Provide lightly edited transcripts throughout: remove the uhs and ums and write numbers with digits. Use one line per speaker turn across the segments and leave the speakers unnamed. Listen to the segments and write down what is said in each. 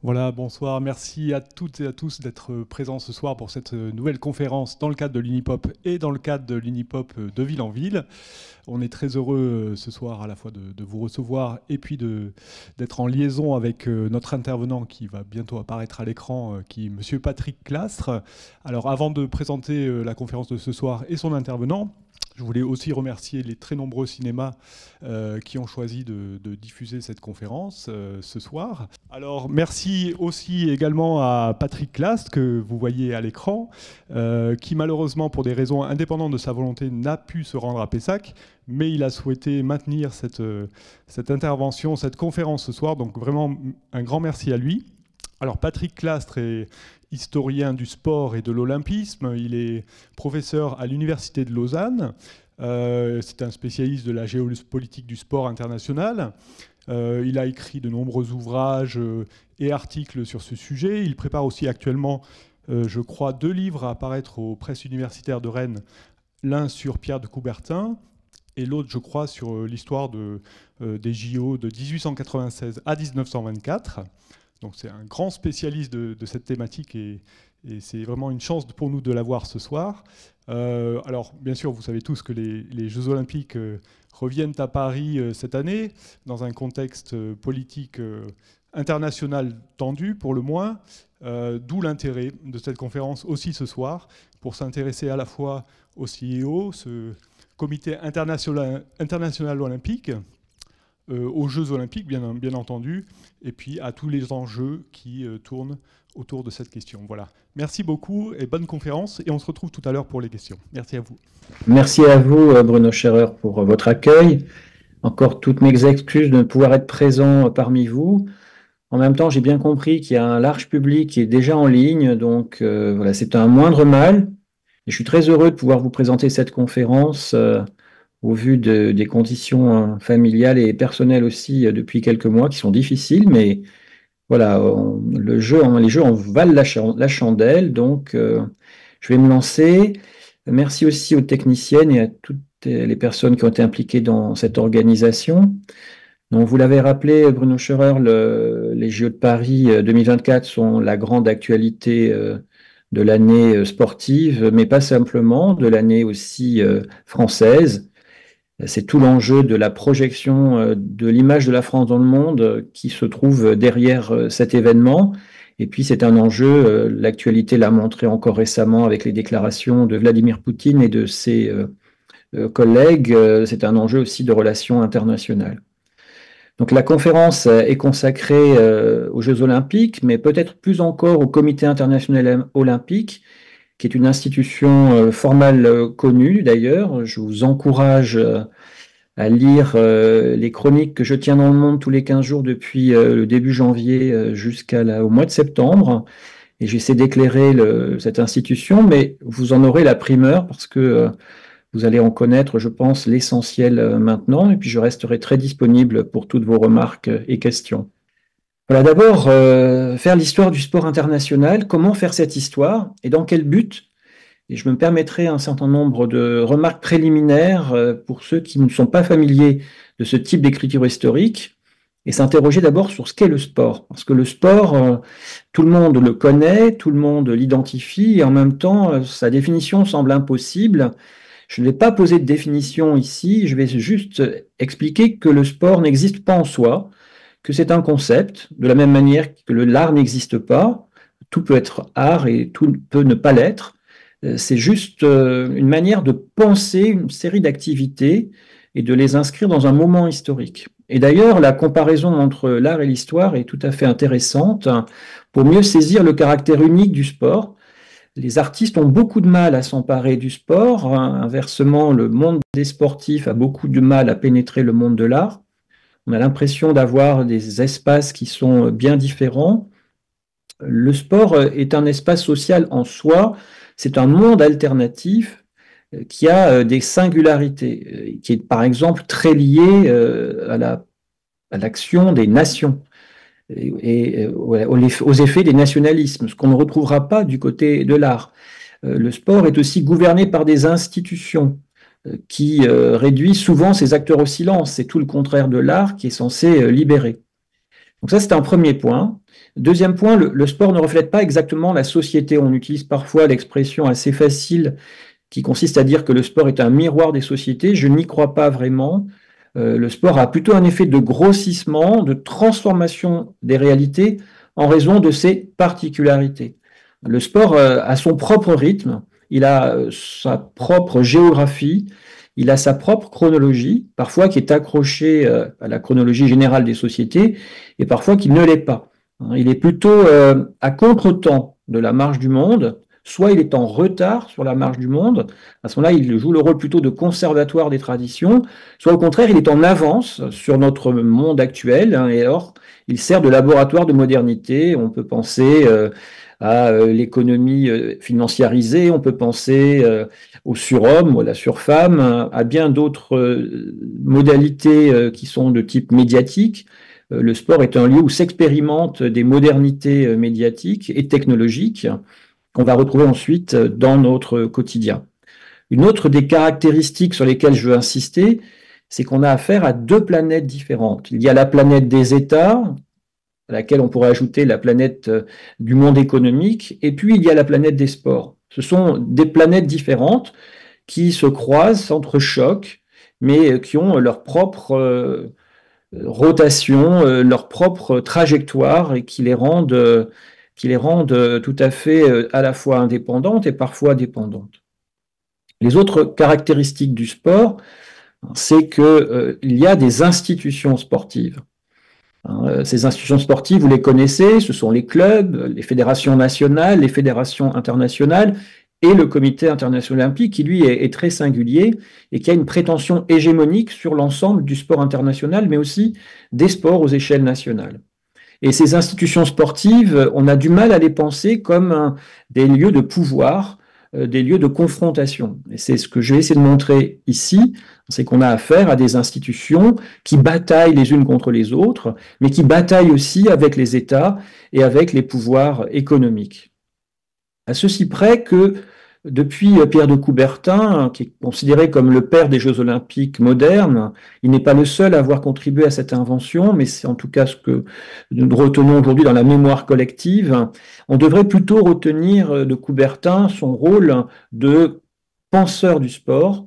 Voilà, bonsoir. Merci à toutes et à tous d'être présents ce soir pour cette nouvelle conférence dans le cadre de l'Unipop et dans le cadre de l'Unipop de Ville en Ville. On est très heureux ce soir à la fois de vous recevoir et puis d'être en liaison avec notre intervenant qui va bientôt apparaître à l'écran, qui est Monsieur Patrick Clastre. Alors avant de présenter la conférence de ce soir et son intervenant, je voulais aussi remercier les très nombreux cinémas qui ont choisi de diffuser cette conférence ce soir. Alors, merci aussi également à Patrick Clastre, que vous voyez à l'écran, qui malheureusement, pour des raisons indépendantes de sa volonté, n'a pu se rendre à Pessac, mais il a souhaité maintenir cette intervention, cette conférence ce soir. Donc, vraiment, un grand merci à lui. Alors, Patrick Clastre est historien du sport et de l'olympisme. Il est professeur à l'Université de Lausanne. C'est un spécialiste de la géopolitique du sport international. Il a écrit de nombreux ouvrages et articles sur ce sujet. Il prépare aussi actuellement, je crois, 2 livres à apparaître aux presses universitaires de Rennes. L'un sur Pierre de Coubertin et l'autre, je crois, sur l'histoire des JO de 1896 à 1924. Donc c'est un grand spécialiste de cette thématique et c'est vraiment une chance pour nous de l'avoir ce soir. Alors bien sûr, vous savez tous que les Jeux Olympiques reviennent à Paris cette année, dans un contexte politique international tendu pour le moins, d'où l'intérêt de cette conférence aussi ce soir, pour s'intéresser à la fois au CIO, ce comité international olympique, aux Jeux Olympiques, bien entendu, et puis à tous les enjeux qui tournent autour de cette question. Voilà. Merci beaucoup et bonne conférence, et on se retrouve tout à l'heure pour les questions. Merci à vous.
Merci à vous, Bruno Scherer, pour votre accueil. Encore toutes mes excuses de ne pouvoir être présent parmi vous. En même temps, j'ai bien compris qu'il y a un large public qui est déjà en ligne, donc voilà, c'est un moindre mal. Et je suis très heureux de pouvoir vous présenter cette conférence au vu des conditions familiales et personnelles aussi depuis quelques mois qui sont difficiles, mais voilà, les jeux en valent la chandelle, donc je vais me lancer. Merci aussi aux techniciennes et à toutes les personnes qui ont été impliquées dans cette organisation. Donc, vous l'avez rappelé, Bruno Scherer, les JO de Paris 2024 sont la grande actualité de l'année sportive, mais pas simplement, de l'année aussi française. C'est tout l'enjeu de la projection de l'image de la France dans le monde qui se trouve derrière cet événement. Et puis, c'est un enjeu, l'actualité l'a montré encore récemment avec les déclarations de Vladimir Poutine et de ses collègues, c'est un enjeu aussi de relations internationales. Donc, la conférence est consacrée aux Jeux Olympiques, mais peut-être plus encore au Comité international olympique, qui est une institution formelle connue d'ailleurs. Je vous encourage à lire les chroniques que je tiens dans le monde tous les 15 jours depuis le début janvier jusqu'au mois de septembre. Et j'essaie d'éclairer cette institution, mais vous en aurez la primeur parce que vous allez en connaître, je pense, l'essentiel maintenant. Et puis je resterai très disponible pour toutes vos remarques et questions. Voilà, d'abord, faire l'histoire du sport international. Comment faire cette histoire et dans quel but? Et je me permettrai un certain nombre de remarques préliminaires pour ceux qui ne sont pas familiers de ce type d'écriture historique et s'interroger d'abord sur ce qu'est le sport. Parce que le sport, tout le monde le connaît, tout le monde l'identifie et en même temps, sa définition semble impossible. Je ne vais pas poser de définition ici, je vais juste expliquer que le sport n'existe pas en soi, que c'est un concept, de la même manière que l'art n'existe pas, tout peut être art et tout peut ne pas l'être. C'est juste une manière de penser une série d'activités et de les inscrire dans un moment historique. Et d'ailleurs, la comparaison entre l'art et l'histoire est tout à fait intéressante pour mieux saisir le caractère unique du sport. Les artistes ont beaucoup de mal à s'emparer du sport. Inversement, le monde des sportifs a beaucoup de mal à pénétrer le monde de l'art. On a l'impression d'avoir des espaces qui sont bien différents. Le sport est un espace social en soi. C'est un monde alternatif qui a des singularités, qui est par exemple très lié à l'action des nations et aux effets des nationalismes, ce qu'on ne retrouvera pas du côté de l'art. Le sport est aussi gouverné par des institutions qui réduisent souvent ses acteurs au silence. C'est tout le contraire de l'art qui est censé libérer. Donc ça, c'est un premier point. Deuxième point, le sport ne reflète pas exactement la société. On utilise parfois l'expression assez facile qui consiste à dire que le sport est un miroir des sociétés. Je n'y crois pas vraiment. Le sport a plutôt un effet de grossissement, de transformation des réalités en raison de ses particularités. Le sport a son propre rythme, il a sa propre géographie, il a sa propre chronologie, parfois qui est accrochée à la chronologie générale des sociétés, et parfois qui ne l'est pas. Il est plutôt à contre-temps de la marche du monde, soit il est en retard sur la marche du monde, à ce moment-là, il joue le rôle plutôt de conservatoire des traditions, soit au contraire, il est en avance sur notre monde actuel, et alors il sert de laboratoire de modernité. On peut penser à l'économie financiarisée, on peut penser au surhomme ou à la surfemme, à bien d'autres modalités qui sont de type médiatique. Le sport est un lieu où s'expérimentent des modernités médiatiques et technologiques qu'on va retrouver ensuite dans notre quotidien. Une autre des caractéristiques sur lesquelles je veux insister, c'est qu'on a affaire à deux planètes différentes. Il y a la planète des États, à laquelle on pourrait ajouter la planète du monde économique, et puis il y a la planète des sports. Ce sont des planètes différentes qui se croisent, s'entrechoquent, mais qui ont leur propre rotation, leur propre trajectoire et qui les rendent tout à fait à la fois indépendantes et parfois dépendantes. Les autres caractéristiques du sport, c'est qu'il y a des institutions sportives. Ces institutions sportives, vous les connaissez, ce sont les clubs, les fédérations nationales, les fédérations internationales et le comité international olympique qui, lui, est très singulier et qui a une prétention hégémonique sur l'ensemble du sport international, mais aussi des sports aux échelles nationales. Et ces institutions sportives, on a du mal à les penser comme des lieux de pouvoir, des lieux de confrontation. Et c'est ce que je vais essayer de montrer ici, c'est qu'on a affaire à des institutions qui bataillent les unes contre les autres, mais qui bataillent aussi avec les États et avec les pouvoirs économiques. À ceci près que depuis Pierre de Coubertin, qui est considéré comme le père des Jeux olympiques modernes, il n'est pas le seul à avoir contribué à cette invention, mais c'est en tout cas ce que nous retenons aujourd'hui dans la mémoire collective. On devrait plutôt retenir de Coubertin son rôle de penseur du sport,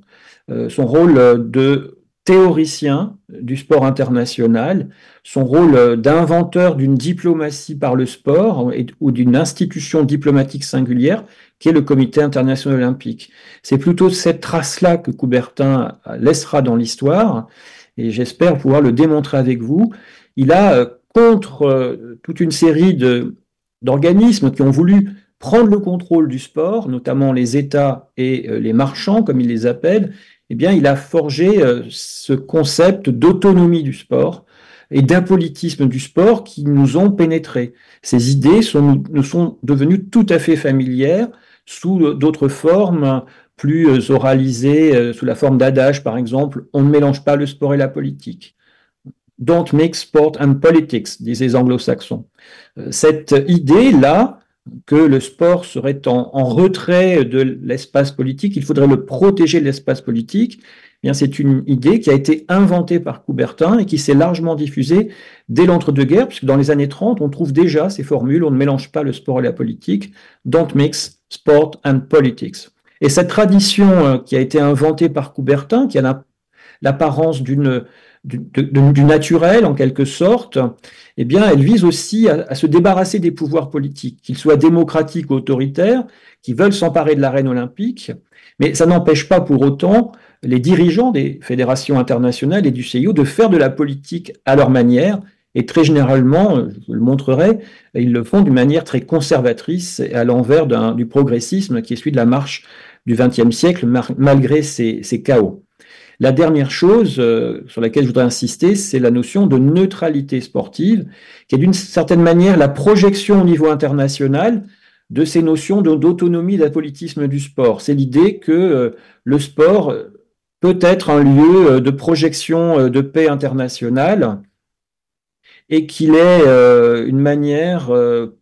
son rôle de théoricien du sport international, son rôle d'inventeur d'une diplomatie par le sport ou d'une institution diplomatique singulière qui est le Comité international olympique. C'est plutôt cette trace-là que Coubertin laissera dans l'histoire, et j'espère pouvoir le démontrer avec vous. Il a, contre toute une série d'organismes qui ont voulu prendre le contrôle du sport, notamment les États et les marchands, comme il les appelle, eh bien, il a forgé ce concept d'autonomie du sport et d'apolitisme du sport qui nous ont pénétrés. Ces idées nous sont devenues tout à fait familières sous d'autres formes plus oralisées, sous la forme d'adage, par exemple, on ne mélange pas le sport et la politique. Don't mix sport and politics, disaient les anglo-saxons. Cette idée-là, que le sport serait en retrait de l'espace politique, il faudrait le protéger de l'espace politique, eh bien, c'est une idée qui a été inventée par Coubertin et qui s'est largement diffusée dès l'entre-deux-guerres, puisque dans les années 30, on trouve déjà ces formules, on ne mélange pas le sport et la politique, don't mix sport and politics. Et cette tradition qui a été inventée par Coubertin, qui a l'apparence du naturel en quelque sorte, eh bien, elle vise aussi à se débarrasser des pouvoirs politiques, qu'ils soient démocratiques ou autoritaires, qui veulent s'emparer de l'arène olympique, mais ça n'empêche pas pour autant les dirigeants des fédérations internationales et du CIO de faire de la politique à leur manière, et très généralement, je le montrerai, ils le font d'une manière très conservatrice et à l'envers du progressisme qui est celui de la marche du XXe siècle, malgré ces chaos. La dernière chose sur laquelle je voudrais insister, c'est la notion de neutralité sportive, qui est d'une certaine manière la projection au niveau international de ces notions d'autonomie et d'apolitisme du sport. C'est l'idée que le sport peut être un lieu de projection de paix internationale et qu'il est une manière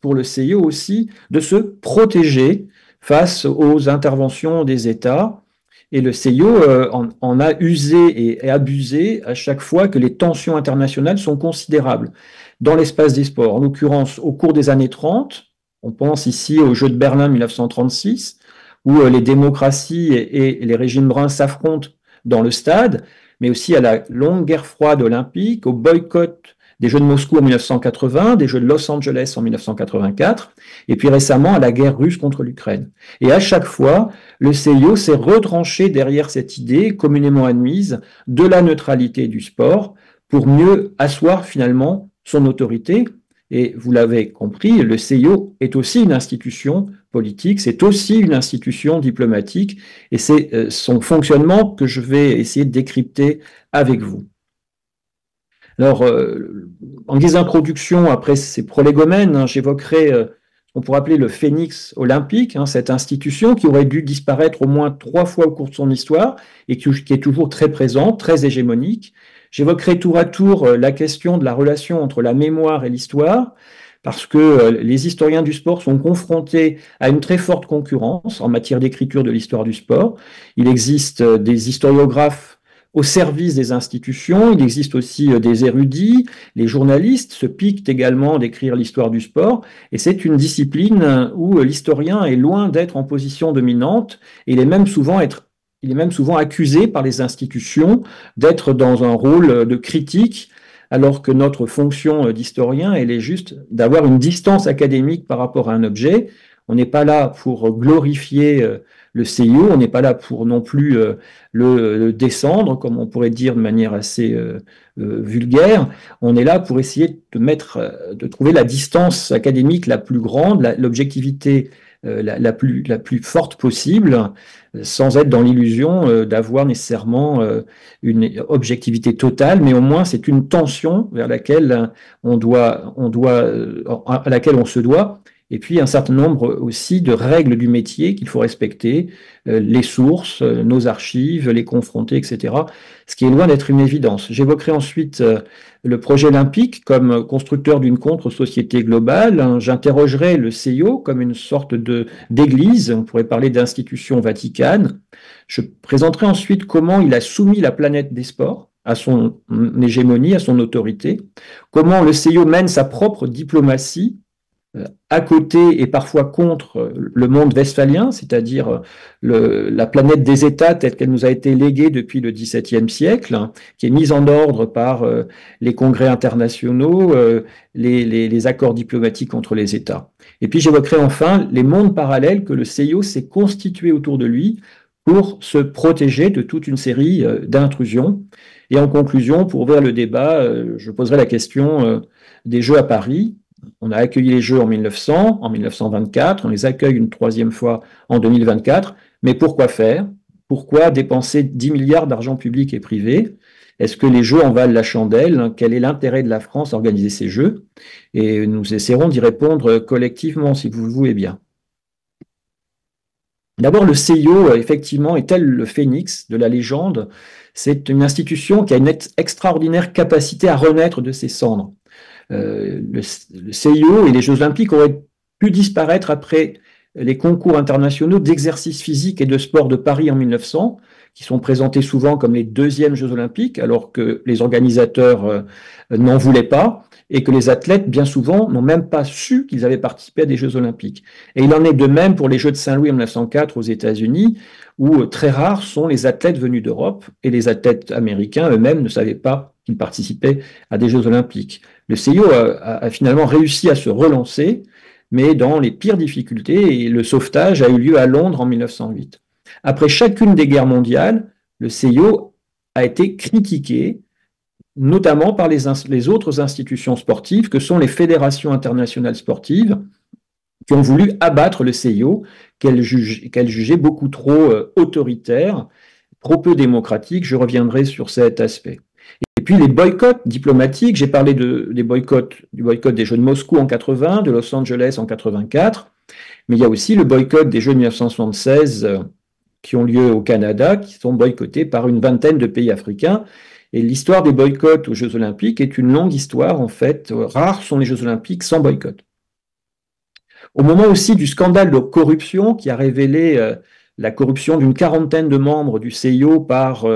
pour le CIO aussi de se protéger face aux interventions des États Et le CIO en a usé et abusé à chaque fois que les tensions internationales sont considérables dans l'espace des sports. En l'occurrence, au cours des années 30, on pense ici aux Jeux de Berlin 1936, où les démocraties et les régimes bruns s'affrontent dans le stade, mais aussi à la longue guerre froide olympique, au boycott des Jeux de Moscou en 1980, des Jeux de Los Angeles en 1984, et puis récemment à la guerre russe contre l'Ukraine. Et à chaque fois, le CIO s'est retranché derrière cette idée communément admise de la neutralité du sport pour mieux asseoir finalement son autorité. Et vous l'avez compris, le CIO est aussi une institution politique, c'est aussi une institution diplomatique, et c'est son fonctionnement que je vais essayer de décrypter avec vous. Alors, en guise d'introduction, après ces prolégomènes, j'évoquerai ce qu'on pourrait appeler le phénix olympique, cette institution qui aurait dû disparaître au moins 3 fois au cours de son histoire et qui est toujours très présente, très hégémonique. J'évoquerai tour à tour la question de la relation entre la mémoire et l'histoire, parce que les historiens du sport sont confrontés à une très forte concurrence en matière d'écriture de l'histoire du sport. Il existe des historiographes au service des institutions, il existe aussi des érudits, les journalistes se piquent également d'écrire l'histoire du sport, et c'est une discipline où l'historien est loin d'être en position dominante, et il est même souvent accusé par les institutions d'être dans un rôle de critique, alors que notre fonction d'historien, elle est juste d'avoir une distance académique par rapport à un objet. On n'est pas là pour glorifier le CIO, on n'est pas là pour non plus le descendre, comme on pourrait dire de manière assez vulgaire. On est là pour essayer de trouver la distance académique la plus grande, l'objectivité la plus forte possible, sans être dans l'illusion d'avoir nécessairement une objectivité totale, mais au moins c'est une tension vers laquelle à laquelle on se doit. Et puis un certain nombre aussi de règles du métier qu'il faut respecter, les sources, nos archives, les confronter, etc. Ce qui est loin d'être une évidence. J'évoquerai ensuite le projet olympique comme constructeur d'une contre-société globale. J'interrogerai le CIO comme une sorte d'église, on pourrait parler d'institution vaticane. Je présenterai ensuite comment il a soumis la planète des sports à son hégémonie, à son autorité, comment le CIO mène sa propre diplomatie à côté et parfois contre le monde westphalien, c'est-à-dire la planète des États telle qu'elle nous a été léguée depuis le XVIIe siècle, qui est mise en ordre par les congrès internationaux, les accords diplomatiques entre les États. Et puis j'évoquerai enfin les mondes parallèles que le CIO s'est constitué autour de lui pour se protéger de toute une série d'intrusions. Et en conclusion, pour ouvrir le débat, je poserai la question des Jeux à Paris. On a accueilli les Jeux en 1900, en 1924, on les accueille une 3e fois en 2024, mais pourquoi faire? Pourquoi dépenser 10 milliards d'argent public et privé? Est-ce que les Jeux en valent la chandelle? Quel est l'intérêt de la France à organiser ces Jeux? Et nous essaierons d'y répondre collectivement, si vous le voulez bien. D'abord, le CIO, effectivement, est tel le phénix de la légende. C'est une institution qui a une extraordinaire capacité à renaître de ses cendres. Le CIO et les Jeux Olympiques auraient pu disparaître après les concours internationaux d'exercice physique et de sport de Paris en 1900, qui sont présentés souvent comme les 2e Jeux Olympiques, alors que les organisateurs n'en voulaient pas, et que les athlètes, bien souvent, n'ont même pas su qu'ils avaient participé à des Jeux Olympiques. Et il en est de même pour les Jeux de Saint-Louis en 1904 aux États-Unis, où très rares sont les athlètes venus d'Europe, et les athlètes américains eux-mêmes ne savaient pas qu'ils participaient à des Jeux Olympiques. Le CIO a finalement réussi à se relancer, mais dans les pires difficultés, et le sauvetage a eu lieu à Londres en 1908. Après chacune des guerres mondiales, le CIO a été critiqué, notamment par les autres institutions sportives, que sont les fédérations internationales sportives, qui ont voulu abattre le CIO, qu'elles jugeaient beaucoup trop autoritaire, trop peu démocratique. Je reviendrai sur cet aspect. Et puis les boycotts diplomatiques, j'ai parlé du boycott des Jeux de Moscou en 80, de Los Angeles en 84, mais il y a aussi le boycott des Jeux de 1976 qui ont lieu au Canada, qui sont boycottés par une vingtaine de pays africains. Et l'histoire des boycotts aux Jeux Olympiques est une longue histoire, en fait. Rares sont les Jeux Olympiques sans boycott. Au moment aussi du scandale de corruption qui a révélé la corruption d'une quarantaine de membres du CIO par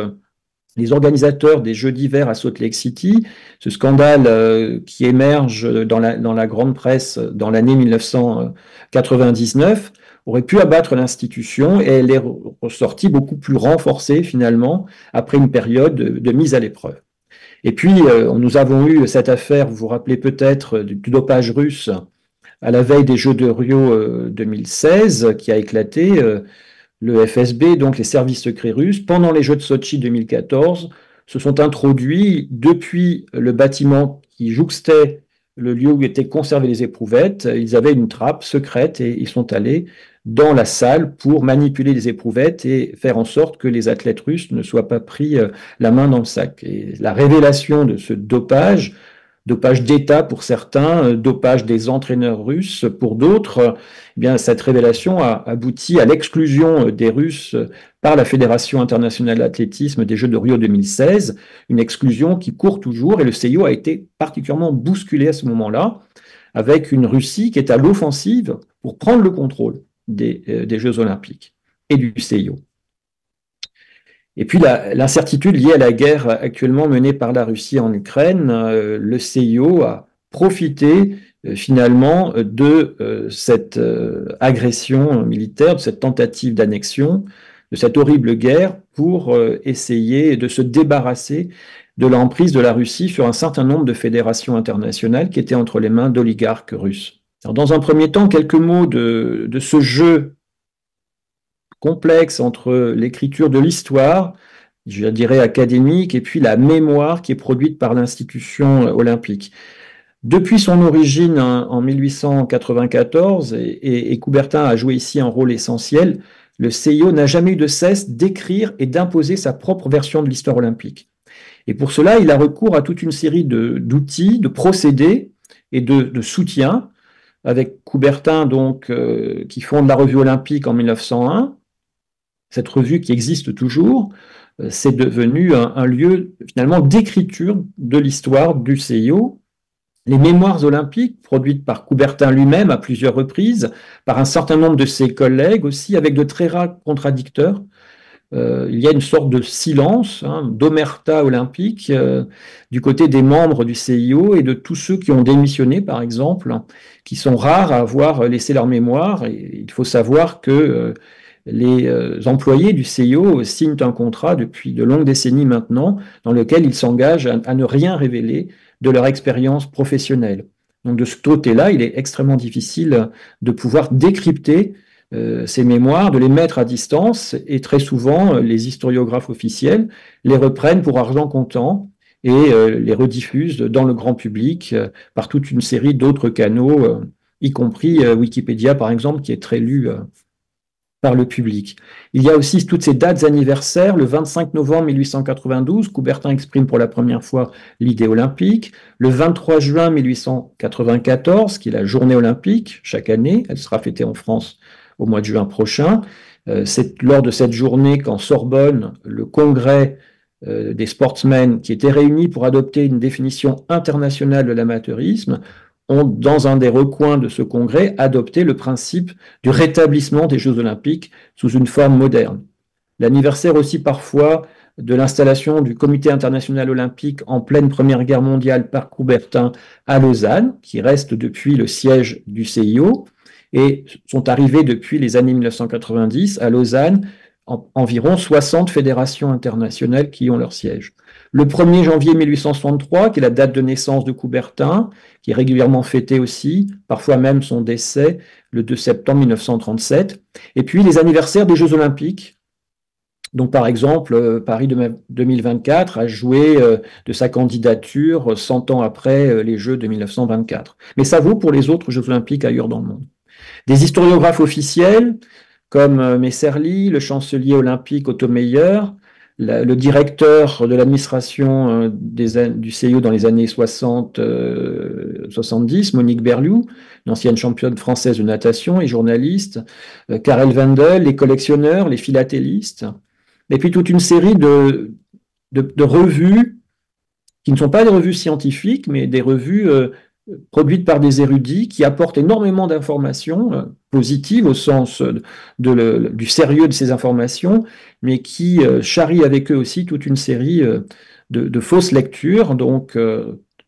les organisateurs des Jeux d'hiver à Salt Lake City, ce scandale qui émerge dans la grande presse dans l'année 1999, aurait pu abattre l'institution et elle est ressortie beaucoup plus renforcée finalement après une période de mise à l'épreuve. Et puis, nous avons eu cette affaire, vous vous rappelez peut-être, du dopage russe à la veille des Jeux de Rio 2016 qui a éclaté. Le FSB, donc les services secrets russes, pendant les Jeux de Sotchi 2014, se sont introduits depuis le bâtiment qui jouxtait le lieu où étaient conservées les éprouvettes. Ils avaient une trappe secrète et ils sont allés dans la salle pour manipuler les éprouvettes et faire en sorte que les athlètes russes ne soient pas pris la main dans le sac. Et la révélation de ce dopage d'État pour certains, dopage des entraîneurs russes pour d'autres, eh bien, cette révélation a abouti à l'exclusion des Russes par la Fédération internationale d'athlétisme des Jeux de Rio 2016, une exclusion qui court toujours et le CIO a été particulièrement bousculé à ce moment-là, avec une Russie qui est à l'offensive pour prendre le contrôle des Jeux olympiques et du CIO. Et puis l'incertitude liée à la guerre actuellement menée par la Russie en Ukraine, le CIO a profité finalement de cette agression militaire, de cette tentative d'annexion, de cette horrible guerre pour essayer de se débarrasser de l'emprise de la Russie sur un certain nombre de fédérations internationales qui étaient entre les mains d'oligarques russes. Alors, dans un premier temps, quelques mots de ce jeu complexe entre l'écriture de l'histoire, je dirais académique, et puis la mémoire qui est produite par l'institution olympique. Depuis son origine en 1894, et Coubertin a joué ici un rôle essentiel, le CIO n'a jamais eu de cesse d'écrire et d'imposer sa propre version de l'histoire olympique. Et pour cela, il a recours à toute une série d'outils, de procédés et de soutiens, avec Coubertin donc, qui fonde la revue olympique en 1901. Cette revue qui existe toujours, c'est devenu un lieu finalement d'écriture de l'histoire du CIO. Les mémoires olympiques, produites par Coubertin lui-même à plusieurs reprises, par un certain nombre de ses collègues aussi, avec de très rares contradicteurs. Il y a une sorte de silence, d'omerta olympique, du côté des membres du CIO et de tous ceux qui ont démissionné, par exemple, qui sont rares à avoir laissé leur mémoire. Et il faut savoir que les employés du CIO signent un contrat depuis de longues décennies maintenant, dans lequel ils s'engagent à ne rien révéler de leur expérience professionnelle. Donc de ce côté-là, il est extrêmement difficile de pouvoir décrypter ces mémoires, de les mettre à distance, et très souvent, les historiographes officiels les reprennent pour argent comptant et les rediffusent dans le grand public par toute une série d'autres canaux, y compris Wikipédia, par exemple, qui est très lu par le public. Il y a aussi toutes ces dates anniversaires. Le 25 novembre 1892, Coubertin exprime pour la première fois l'idée olympique. Le 23 juin 1894, qui est la journée olympique, chaque année, elle sera fêtée en France au mois de juin prochain. C'est lors de cette journée qu'en Sorbonne, le congrès des sportsmen qui étaient réunis pour adopter une définition internationale de l'amateurisme ont, dans un des recoins de ce congrès, adopté le principe du rétablissement des Jeux olympiques sous une forme moderne. L'anniversaire aussi parfois de l'installation du Comité international olympique en pleine Première Guerre mondiale par Coubertin à Lausanne, qui reste depuis le siège du CIO, et sont arrivés depuis les années 1990 à Lausanne environ 60 fédérations internationales qui ont leur siège. Le 1er janvier 1863, qui est la date de naissance de Coubertin, qui est régulièrement fêtée aussi, parfois même son décès, le 2 septembre 1937. Et puis les anniversaires des Jeux olympiques. Donc par exemple, Paris 2024 a joué de sa candidature 100 ans après les Jeux de 1924. Mais ça vaut pour les autres Jeux olympiques ailleurs dans le monde. Des historiographes officiels, comme Messerli, le chancelier olympique Otto Meyer, le directeur de l'administration du CIO dans les années 60-70, Monique Berliou, l'ancienne championne française de natation et journaliste, Karel Wendel, les collectionneurs, les philatélistes, et puis toute une série de revues qui ne sont pas des revues scientifiques, mais des revues produite par des érudits qui apportent énormément d'informations positives au sens du sérieux de ces informations, mais qui charrient avec eux aussi toute une série de fausses lectures. Donc,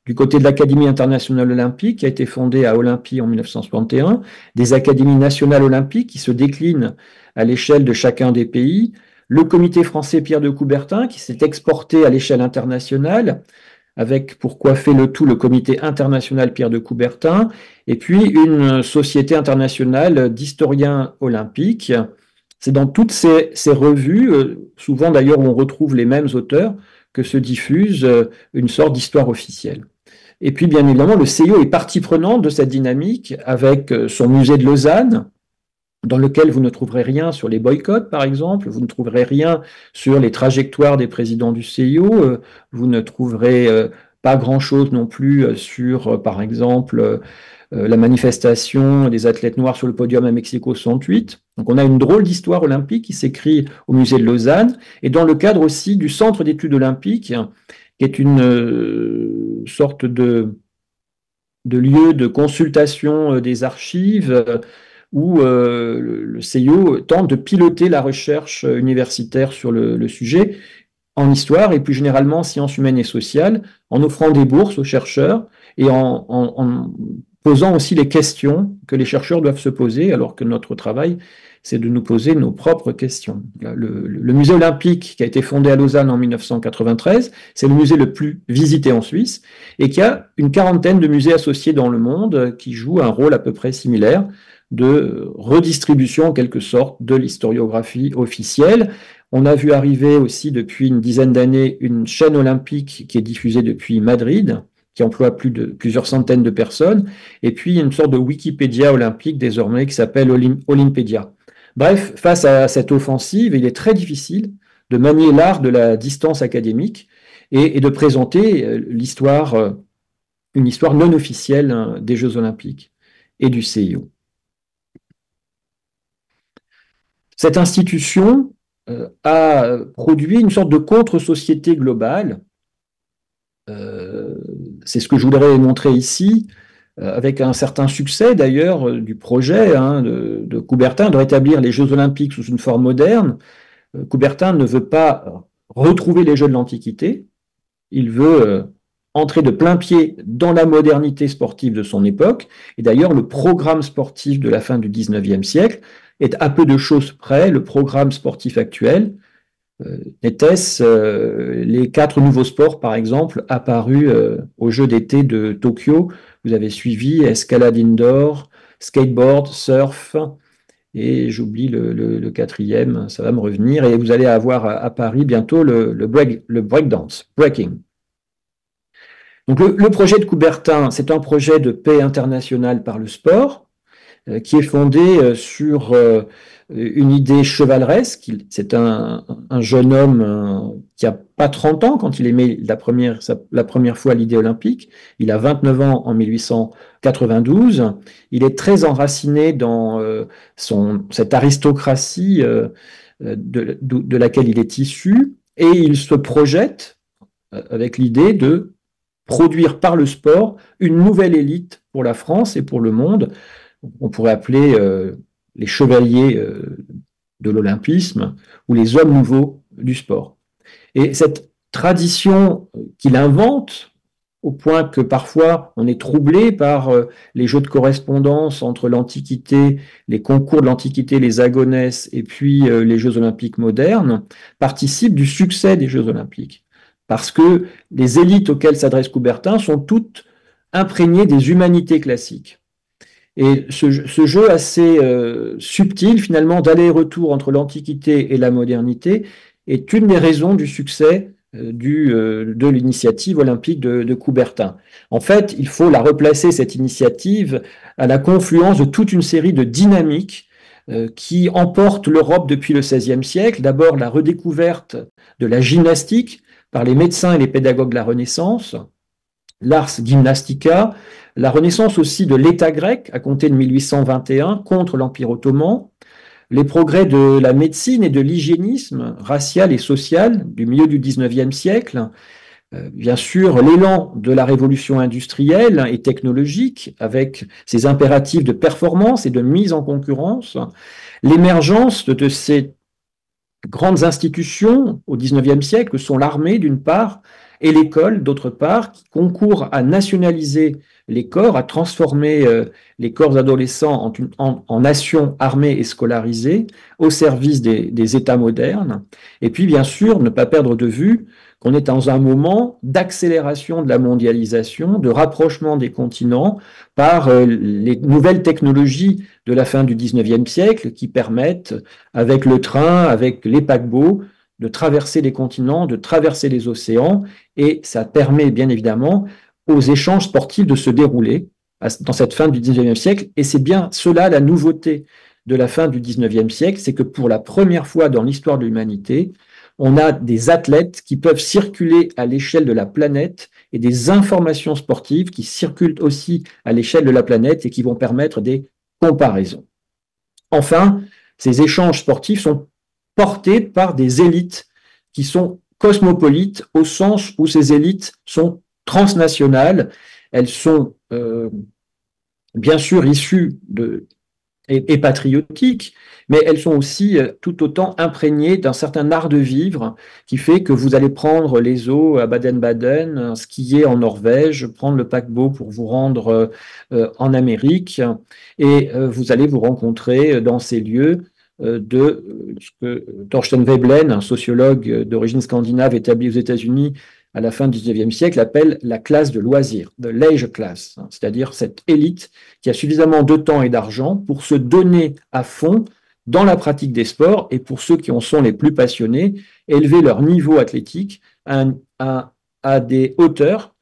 du côté de l'Académie internationale olympique, qui a été fondée à Olympie en 1961, des académies nationales olympiques qui se déclinent à l'échelle de chacun des pays, le comité français Pierre de Coubertin, qui s'est exporté à l'échelle internationale, avec pour coiffer le tout le comité international Pierre de Coubertin, et puis une société internationale d'historiens olympiques. C'est dans toutes ces revues, souvent d'ailleurs où on retrouve les mêmes auteurs, que se diffuse une sorte d'histoire officielle. Et puis bien évidemment, le CIO est partie prenante de cette dynamique avec son musée de Lausanne, dans lequel vous ne trouverez rien sur les boycotts, par exemple, vous ne trouverez rien sur les trajectoires des présidents du CIO, vous ne trouverez pas grand-chose non plus sur, par exemple, la manifestation des athlètes noirs sur le podium à Mexico 68. Donc on a une drôle d'histoire olympique qui s'écrit au musée de Lausanne, et dans le cadre aussi du Centre d'études olympiques, qui est une sorte de lieu de consultation des archives, où le CIO tente de piloter la recherche universitaire sur le sujet en histoire et plus généralement en sciences humaines et sociales, en offrant des bourses aux chercheurs et en posant aussi les questions que les chercheurs doivent se poser, alors que notre travail, c'est de nous poser nos propres questions. Le musée olympique, qui a été fondé à Lausanne en 1993, c'est le musée le plus visité en Suisse, et qui a une quarantaine de musées associés dans le monde qui jouent un rôle à peu près similaire de redistribution en quelque sorte de l'historiographie officielle. On a vu arriver aussi depuis une dizaine d'années une chaîne olympique qui est diffusée depuis Madrid, qui emploie plusieurs centaines de personnes, et puis une sorte de Wikipédia olympique désormais qui s'appelle Olympédia. Bref, face à cette offensive, il est très difficile de manier l'art de la distance académique et de présenter l'histoire, une histoire non officielle des Jeux olympiques et du CIO. Cette institution a produit une sorte de contre-société globale. C'est ce que je voudrais montrer ici, avec un certain succès d'ailleurs du projet de Coubertin de rétablir les Jeux olympiques sous une forme moderne. Coubertin ne veut pas retrouver les Jeux de l'Antiquité, il veut entrer de plein pied dans la modernité sportive de son époque. Et d'ailleurs, le programme sportif de la fin du XIXe siècle est à peu de choses près le programme sportif actuel. Était-ce les 4 nouveaux sports, par exemple, apparus aux Jeux d'été de Tokyo? Vous avez suivi escalade indoor, skateboard, surf, et j'oublie le 4e, ça va me revenir. Et vous allez avoir à Paris bientôt le breakdance, breaking. Donc le projet de Coubertin, c'est un projet de paix internationale par le sport, qui est fondé sur une idée chevaleresque. C'est un jeune homme qui n'a pas 30 ans quand il émet la première fois l'idée olympique. Il a 29 ans en 1892. Il est très enraciné dans cette aristocratie de laquelle il est issu, et il se projette avec l'idée de produire par le sport une nouvelle élite pour la France et pour le monde. On pourrait appeler les chevaliers de l'olympisme ou les hommes nouveaux du sport. Et cette tradition qu'il invente, au point que parfois on est troublé par les jeux de correspondance entre l'Antiquité, les concours de l'Antiquité, les agonesses et puis les Jeux olympiques modernes, participe du succès des Jeux olympiques. Parce que les élites auxquelles s'adresse Coubertin sont toutes imprégnées des humanités classiques. Et ce jeu assez subtil, finalement, d'aller-retour entre l'Antiquité et la modernité, est une des raisons du succès de l'initiative olympique de Coubertin. En fait, il faut la replacer, cette initiative, à la confluence de toute une série de dynamiques qui emportent l'Europe depuis le XVIe siècle. D'abord, la redécouverte de la gymnastique par les médecins et les pédagogues de la Renaissance, l'ars gymnastica, la renaissance aussi de l'État grec à compter de 1821 contre l'Empire ottoman, les progrès de la médecine et de l'hygiénisme racial et social du milieu du XIXe siècle, Bien sûr, l'élan de la révolution industrielle et technologique, avec ses impératifs de performance et de mise en concurrence, l'émergence de ces grandes institutions au XIXe siècle, que sont l'armée d'une part et l'école d'autre part, qui concourent à nationaliser les corps, à transformer les corps adolescents en nations armées et scolarisées au service des États modernes. Et puis, bien sûr, ne pas perdre de vue qu'on est dans un moment d'accélération de la mondialisation, de rapprochement des continents par les nouvelles technologies de la fin du XIXe siècle qui permettent, avec le train, avec les paquebots, de traverser les continents, de traverser les océans, et ça permet bien évidemment aux échanges sportifs de se dérouler dans cette fin du XIXe siècle, et c'est bien cela la nouveauté de la fin du XIXe siècle, c'est que pour la première fois dans l'histoire de l'humanité, on a des athlètes qui peuvent circuler à l'échelle de la planète et des informations sportives qui circulent aussi à l'échelle de la planète et qui vont permettre des comparaisons. Enfin, ces échanges sportifs sont portés par des élites qui sont cosmopolites au sens où ces élites sont transnationales. Elles sont bien sûr issues et patriotiques, mais elles sont aussi tout autant imprégnées d'un certain art de vivre qui fait que vous allez prendre les eaux à Baden-Baden, skier en Norvège, prendre le paquebot pour vous rendre en Amérique, et vous allez vous rencontrer dans ces lieux de ce que Thorstein Veblen, un sociologue d'origine scandinave établi aux États-Unis à la fin du XIXe siècle, appelle la classe de loisirs, the leisure class, c'est-à-dire cette élite qui a suffisamment de temps et d'argent pour se donner à fond dans la pratique des sports et pour ceux qui en sont les plus passionnés, élever leur niveau athlétique à des hauteurs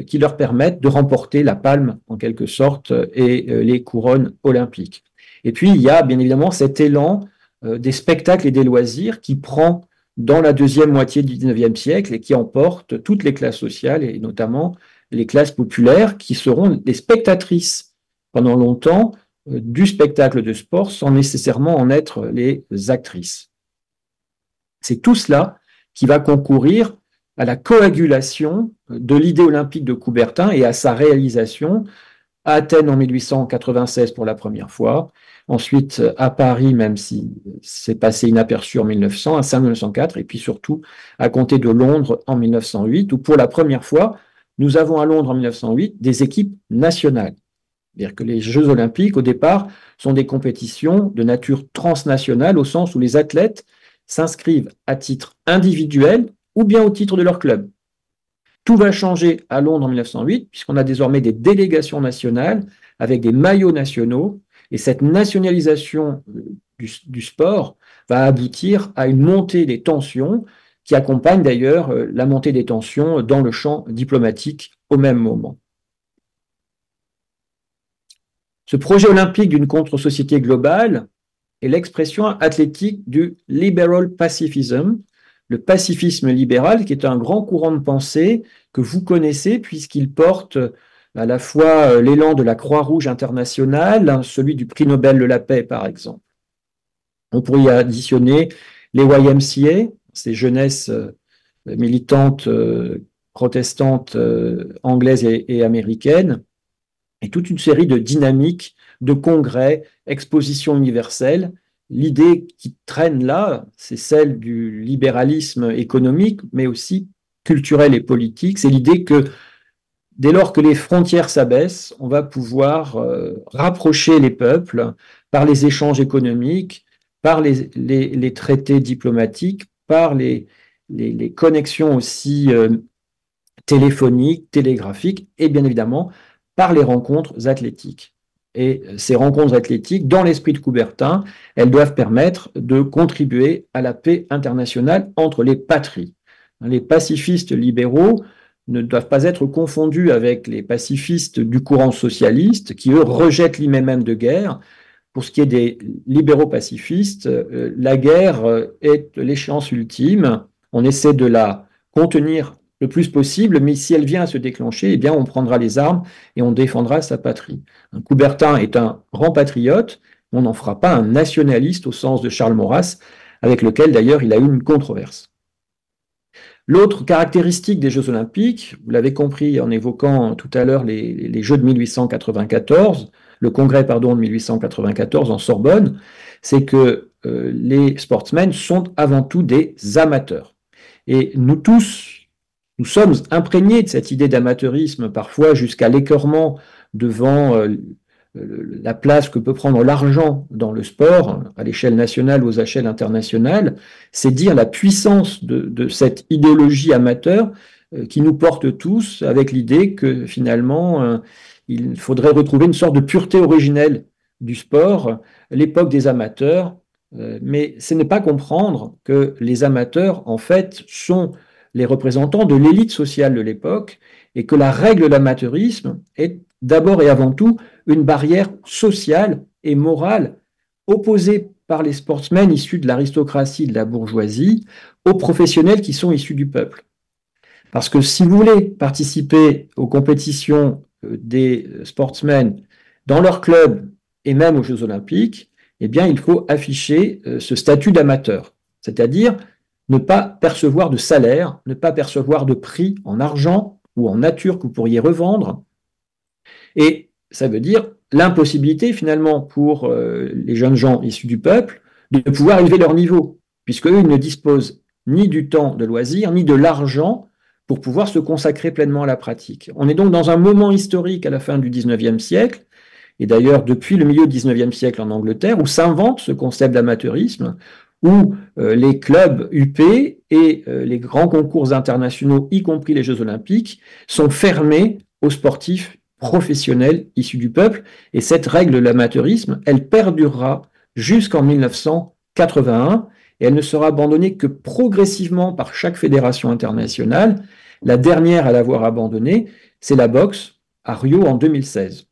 qui leur permettent de remporter la palme en quelque sorte et les couronnes olympiques. Et puis il y a bien évidemment cet élan des spectacles et des loisirs qui prend dans la deuxième moitié du XIXe siècle et qui emporte toutes les classes sociales et notamment les classes populaires qui seront des spectatrices pendant longtemps du spectacle de sport sans nécessairement en être les actrices. C'est tout cela qui va concourir à la coagulation de l'idée olympique de Coubertin et à sa réalisation à Athènes en 1896 pour la première fois, ensuite à Paris, même si c'est passé inaperçu en 1900, à Saint 1904, et puis surtout à compter de Londres en 1908, où pour la première fois, nous avons à Londres en 1908 des équipes nationales. C'est-à-dire que les Jeux olympiques, au départ, sont des compétitions de nature transnationale, au sens où les athlètes s'inscrivent à titre individuel ou bien au titre de leur club. Tout va changer à Londres en 1908, puisqu'on a désormais des délégations nationales avec des maillots nationaux, et cette nationalisation du sport va aboutir à une montée des tensions qui accompagne d'ailleurs la montée des tensions dans le champ diplomatique au même moment. Ce projet olympique d'une contre-société globale est l'expression athlétique du liberal pacifism, le pacifisme libéral, qui est un grand courant de pensée que vous connaissez puisqu'il porte à la fois l'élan de la Croix-Rouge internationale, celui du prix Nobel de la paix, par exemple. On pourrait y additionner les YMCA, ces jeunesses militantes protestantes anglaises et américaines, et toute une série de dynamiques, de congrès, expositions universelles. L'idée qui traîne là, c'est celle du libéralisme économique, mais aussi culturel et politique. C'est l'idée que dès lors que les frontières s'abaissent, on va pouvoir rapprocher les peuples par les échanges économiques, par les traités diplomatiques, par les connexions aussi téléphoniques, télégraphiques, et bien évidemment par les rencontres athlétiques. Et ces rencontres athlétiques, dans l'esprit de Coubertin, elles doivent permettre de contribuer à la paix internationale entre les patries. Les pacifistes libéraux ne doivent pas être confondus avec les pacifistes du courant socialiste, qui, eux, rejettent l'idée même de guerre. Pour ce qui est des libéraux pacifistes, la guerre est l'échéance ultime. On essaie de la contenir le plus possible, mais si elle vient à se déclencher, eh bien, on prendra les armes et on défendra sa patrie. Coubertin est un grand patriote, on n'en fera pas un nationaliste au sens de Charles Maurras, avec lequel d'ailleurs il a eu une controverse. L'autre caractéristique des Jeux Olympiques, vous l'avez compris en évoquant tout à l'heure les Jeux de 1894, le congrès pardon, de 1894 en Sorbonne, c'est que les sportsmen sont avant tout des amateurs. Et nous tous, nous sommes imprégnés de cette idée d'amateurisme, parfois jusqu'à l'écœurement devant la place que peut prendre l'argent dans le sport, à l'échelle nationale ou aux échelles internationales. C'est dire la puissance de cette idéologie amateur qui nous porte tous avec l'idée que finalement, il faudrait retrouver une sorte de pureté originelle du sport, l'époque des amateurs. Mais ce n'est pas comprendre que les amateurs, en fait, sont les représentants de l'élite sociale de l'époque et que la règle de l'amateurisme est d'abord et avant tout une barrière sociale et morale opposée par les sportsmen issus de l'aristocratie, de la bourgeoisie, aux professionnels qui sont issus du peuple. Parce que si vous voulez participer aux compétitions des sportsmen dans leur club et même aux Jeux Olympiques, eh bien, il faut afficher ce statut d'amateur, c'est-à-dire ne pas percevoir de salaire, ne pas percevoir de prix en argent ou en nature que vous pourriez revendre. Et ça veut dire l'impossibilité finalement pour les jeunes gens issus du peuple de pouvoir élever leur niveau, puisque eux, ils ne disposent ni du temps de loisir, ni de l'argent pour pouvoir se consacrer pleinement à la pratique. On est donc dans un moment historique à la fin du XIXe siècle, et d'ailleurs depuis le milieu du XIXe siècle en Angleterre, où s'invente ce concept d'amateurisme, où les clubs UP et les grands concours internationaux, y compris les Jeux Olympiques, sont fermés aux sportifs professionnels issus du peuple. Et cette règle de l'amateurisme, elle perdurera jusqu'en 1981 et elle ne sera abandonnée que progressivement par chaque fédération internationale. La dernière à l'avoir abandonnée, c'est la boxe à Rio en 2016,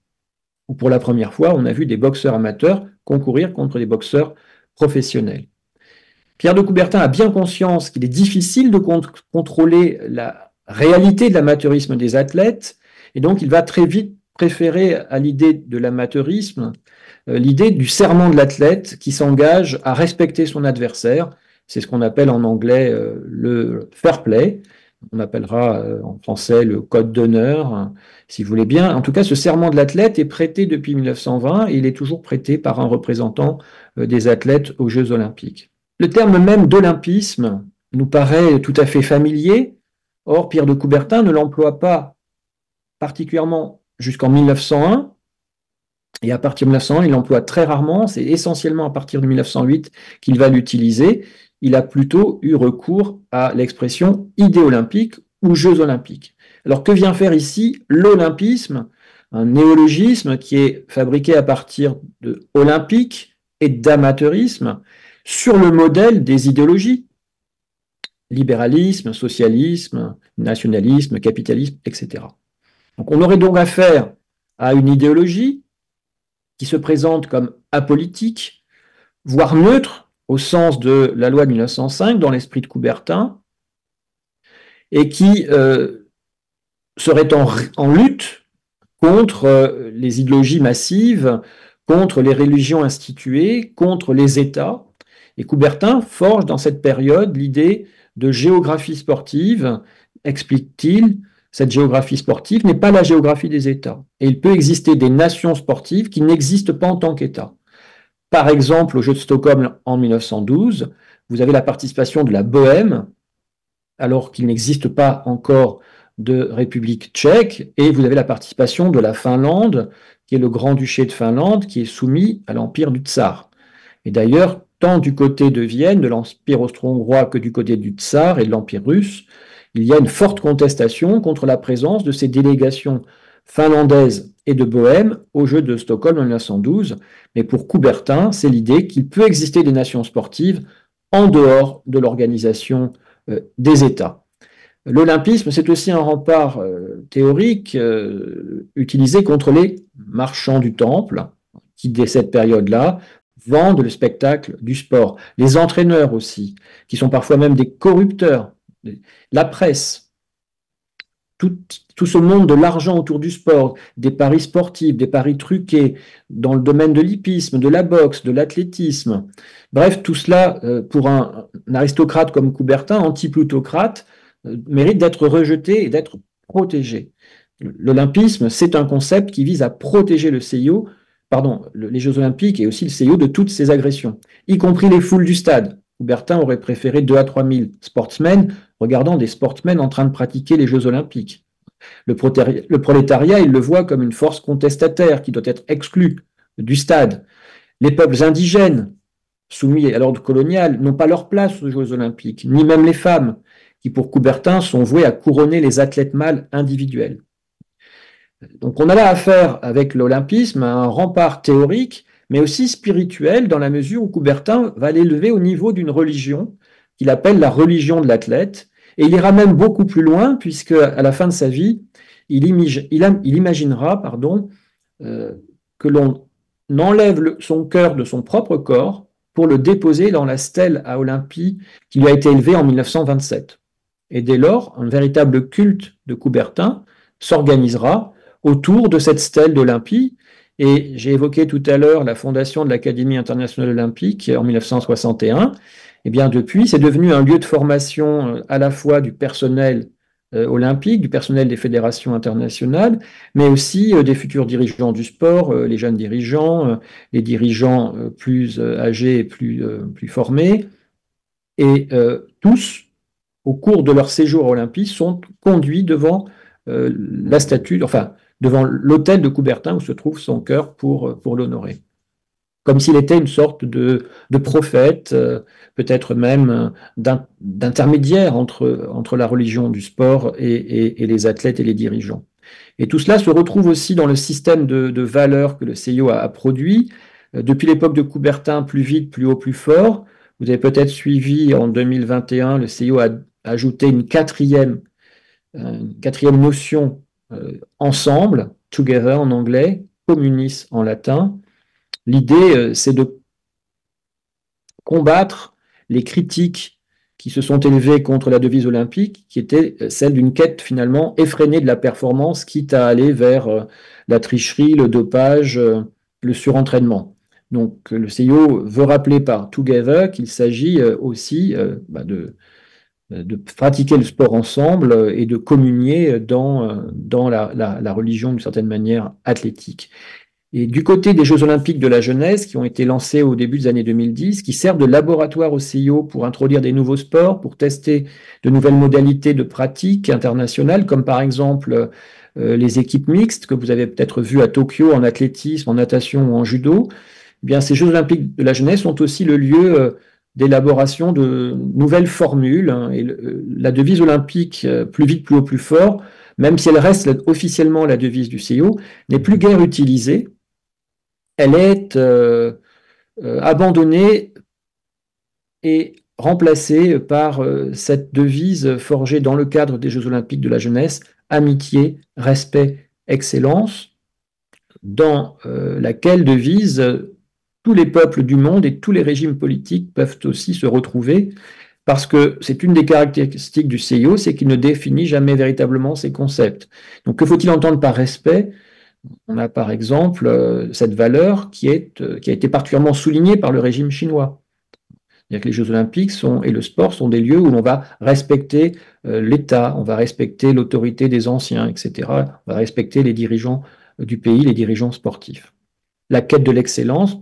où pour la première fois, on a vu des boxeurs amateurs concourir contre des boxeurs professionnels. Pierre de Coubertin a bien conscience qu'il est difficile de contrôler la réalité de l'amateurisme des athlètes, et donc il va très vite préférer à l'idée de l'amateurisme l'idée du serment de l'athlète qui s'engage à respecter son adversaire. C'est ce qu'on appelle en anglais le fair play. On appellera en français le code d'honneur, si vous voulez bien. En tout cas, ce serment de l'athlète est prêté depuis 1920 et il est toujours prêté par un représentant des athlètes aux Jeux Olympiques. Le terme même d'olympisme nous paraît tout à fait familier. Or, Pierre de Coubertin ne l'emploie pas particulièrement jusqu'en 1901. Et à partir de 1901, il l'emploie très rarement. C'est essentiellement à partir de 1908 qu'il va l'utiliser. Il a plutôt eu recours à l'expression idée olympique ou Jeux olympiques. Alors que vient faire ici l'olympisme, un néologisme qui est fabriqué à partir de olympique et d'amateurisme sur le modèle des idéologies, libéralisme, socialisme, nationalisme, capitalisme, etc. Donc on aurait donc affaire à une idéologie qui se présente comme apolitique, voire neutre, au sens de la loi de 1905, dans l'esprit de Coubertin, et qui serait en lutte contre les idéologies massives, contre les religions instituées, contre les États. Et Coubertin forge dans cette période l'idée de géographie sportive, explique-t-il. Cette géographie sportive n'est pas la géographie des États. Et il peut exister des nations sportives qui n'existent pas en tant qu'État. Par exemple, aux Jeux de Stockholm en 1912, vous avez la participation de la Bohème, alors qu'il n'existe pas encore de République tchèque, et vous avez la participation de la Finlande, qui est le Grand-Duché de Finlande, qui est soumis à l'empire du Tsar. Et d'ailleurs, tant du côté de Vienne, de l'empire austro-hongrois, que du côté du Tsar et de l'empire russe, il y a une forte contestation contre la présence de ces délégations finlandaises et de Bohème aux Jeux de Stockholm en 1912. Mais pour Coubertin, c'est l'idée qu'il peut exister des nations sportives en dehors de l'organisation des États. L'olympisme, c'est aussi un rempart théorique utilisé contre les marchands du temple, qui, dès cette période-là, vendent le spectacle du sport. Les entraîneurs aussi, qui sont parfois même des corrupteurs. La presse, tout ce monde de l'argent autour du sport, des paris sportifs, des paris truqués, dans le domaine de l'hippisme, de la boxe, de l'athlétisme. Bref, tout cela, pour un aristocrate comme Coubertin, anti-plutocrate, mérite d'être rejeté et d'être protégé. L'olympisme, c'est un concept qui vise à protéger le CIO, pardon, les Jeux Olympiques et aussi le CIO de toutes ces agressions, y compris les foules du stade. Coubertin aurait préféré 2 à 3 000 sportsmen regardant des sportsmen en train de pratiquer les Jeux Olympiques. Le prolétariat, il le voit comme une force contestataire qui doit être exclue du stade. Les peuples indigènes, soumis à l'ordre colonial, n'ont pas leur place aux Jeux Olympiques, ni même les femmes, qui pour Coubertin sont vouées à couronner les athlètes mâles individuels. Donc on a là affaire avec l'olympisme à un rempart théorique, mais aussi spirituel, dans la mesure où Coubertin va l'élever au niveau d'une religion qu'il appelle la religion de l'athlète, et il ira même beaucoup plus loin, puisque à la fin de sa vie, il imaginera que l'on enlève son cœur de son propre corps pour le déposer dans la stèle à Olympie qui lui a été élevée en 1927. Et dès lors, un véritable culte de Coubertin s'organisera autour de cette stèle d'Olympie. Et j'ai évoqué tout à l'heure la fondation de l'Académie internationale olympique en 1961. Et bien depuis, c'est devenu un lieu de formation à la fois du personnel olympique, du personnel des fédérations internationales, mais aussi des futurs dirigeants du sport, les jeunes dirigeants, les dirigeants plus âgés et plus formés. Et tous, au cours de leur séjour à Olympie, sont conduits devant la statue, enfin, devant l'autel de Coubertin où se trouve son cœur pour l'honorer. Comme s'il était une sorte de prophète, peut-être même d'intermédiaire entre la religion du sport et les athlètes et les dirigeants. Et tout cela se retrouve aussi dans le système de valeurs que le CIO a produit. Depuis l'époque de Coubertin, plus vite, plus haut, plus fort. Vous avez peut-être suivi en 2021, le CIO a ajouté une quatrième notion, ensemble, together en anglais, communis en latin. L'idée, c'est de combattre les critiques qui se sont élevées contre la devise olympique, qui était celle d'une quête finalement effrénée de la performance, quitte à aller vers la tricherie, le dopage, le surentraînement. Donc le CIO veut rappeler par Together qu'il s'agit aussi de pratiquer le sport ensemble et de communier dans la religion d'une certaine manière athlétique. Et du côté des Jeux Olympiques de la jeunesse, qui ont été lancés au début des années 2010, qui servent de laboratoire au CIO pour introduire des nouveaux sports, pour tester de nouvelles modalités de pratique internationales, comme par exemple les équipes mixtes que vous avez peut-être vues à Tokyo en athlétisme, en natation ou en judo, eh bien, ces Jeux Olympiques de la jeunesse sont aussi le lieu d'élaboration de nouvelles formules. Et la devise olympique plus vite, plus haut, plus fort, même si elle reste officiellement la devise du CIO, n'est plus guère utilisée. Elle est abandonnée et remplacée par cette devise forgée dans le cadre des Jeux Olympiques de la jeunesse, amitié, respect, excellence, dans laquelle devise tous les peuples du monde et tous les régimes politiques peuvent aussi se retrouver, parce que c'est une des caractéristiques du CIO, c'est qu'il ne définit jamais véritablement ses concepts. Donc que faut-il entendre par respect ? On a par exemple cette valeur qui a été particulièrement soulignée par le régime chinois. C'est-à-dire que les Jeux Olympiques et le sport sont des lieux où l'on va respecter l'État, on va respecter l'autorité des anciens, etc. On va respecter les dirigeants du pays, les dirigeants sportifs. La quête de l'excellence,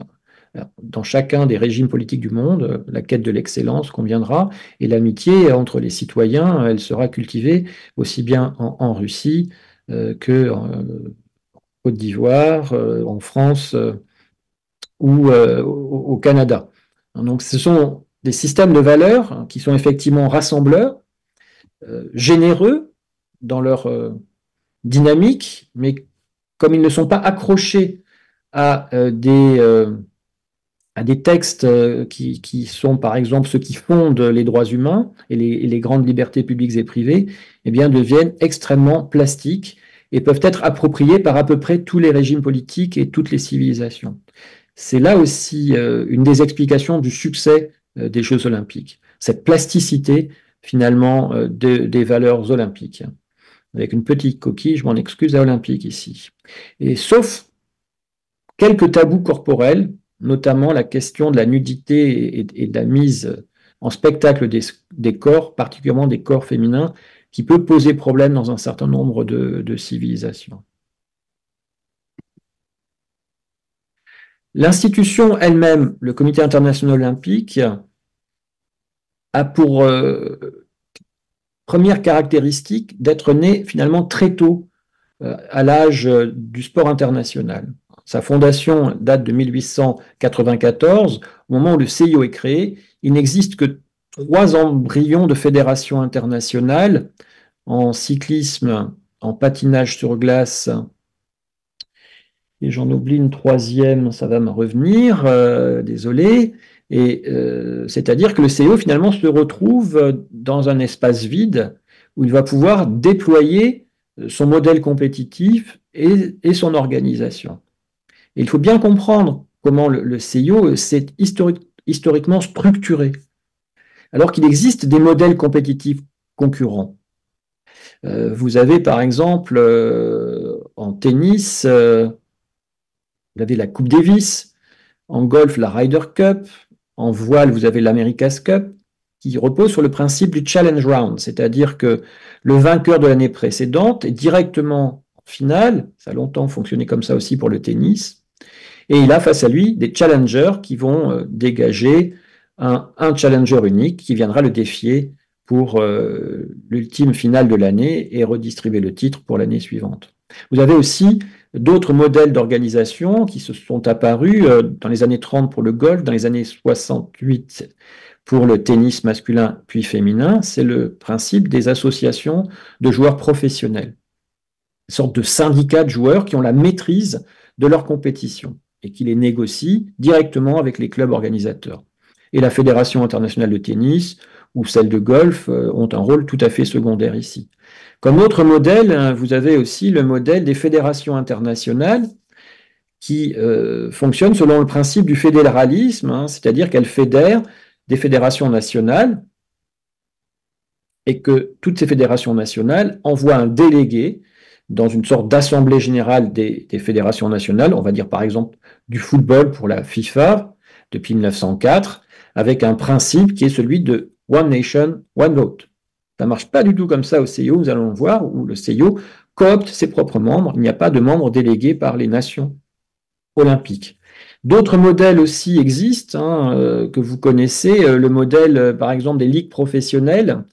dans chacun des régimes politiques du monde, la quête de l'excellence conviendra, et l'amitié entre les citoyens, elle sera cultivée aussi bien en Russie qu'en Côte d'Ivoire, en France ou au Canada. Donc ce sont des systèmes de valeurs qui sont effectivement rassembleurs, généreux dans leur dynamique, mais comme ils ne sont pas accrochés à des textes qui sont par exemple ceux qui fondent les droits humains et les grandes libertés publiques et privées, eh bien deviennent extrêmement plastiques et peuvent être appropriés par à peu près tous les régimes politiques et toutes les civilisations. C'est là aussi une des explications du succès des Jeux olympiques, cette plasticité finalement des valeurs olympiques. Avec une petite coquille, je m'en excuse, à olympique ici. Et sauf quelques tabous corporels, notamment la question de la nudité et de la mise en spectacle des corps, particulièrement des corps féminins, qui peut poser problème dans un certain nombre de civilisations. L'institution elle-même, le Comité international olympique, a pour première caractéristique d'être né finalement très tôt, à l'âge du sport international. Sa fondation date de 1894. Au moment où le CIO est créé, il n'existe que 3 embryons de fédérations internationales en cyclisme, en patinage sur glace, et j'en oublie une 3e, ça va me revenir, désolé. Et c'est-à-dire que le CIO finalement se retrouve dans un espace vide où il va pouvoir déployer son modèle compétitif et son organisation. Et il faut bien comprendre comment le CIO s'est historiquement structuré, alors qu'il existe des modèles compétitifs concurrents. Vous avez par exemple en tennis, vous avez la Coupe Davis, en golf la Ryder Cup, en voile vous avez l'America's Cup, qui repose sur le principe du challenge round, c'est-à-dire que le vainqueur de l'année précédente est directement en finale, ça a longtemps fonctionné comme ça aussi pour le tennis, et il a face à lui des challengers qui vont dégager un challenger unique qui viendra le défier pour l'ultime finale de l'année et redistribuer le titre pour l'année suivante. Vous avez aussi d'autres modèles d'organisation qui se sont apparus dans les années 30 pour le golf, dans les années 68 pour le tennis masculin puis féminin. C'est le principe des associations de joueurs professionnels, une sorte de syndicats de joueurs qui ont la maîtrise de leur compétition et qui les négocient directement avec les clubs organisateurs. Et la Fédération internationale de tennis ou celle de golf ont un rôle tout à fait secondaire ici. Comme autre modèle, vous avez aussi le modèle des fédérations internationales qui fonctionnent selon le principe du fédéralisme, c'est-à-dire qu'elles fédèrent des fédérations nationales et que toutes ces fédérations nationales envoient un délégué dans une sorte d'assemblée générale des fédérations nationales, on va dire par exemple du football pour la FIFA depuis 1904, avec un principe qui est celui de One Nation, One Vote. Ça ne marche pas du tout comme ça au CIO, nous allons le voir, où le CIO coopte ses propres membres, il n'y a pas de membres délégués par les nations olympiques. D'autres modèles aussi existent, que vous connaissez, le modèle par exemple des ligues professionnelles,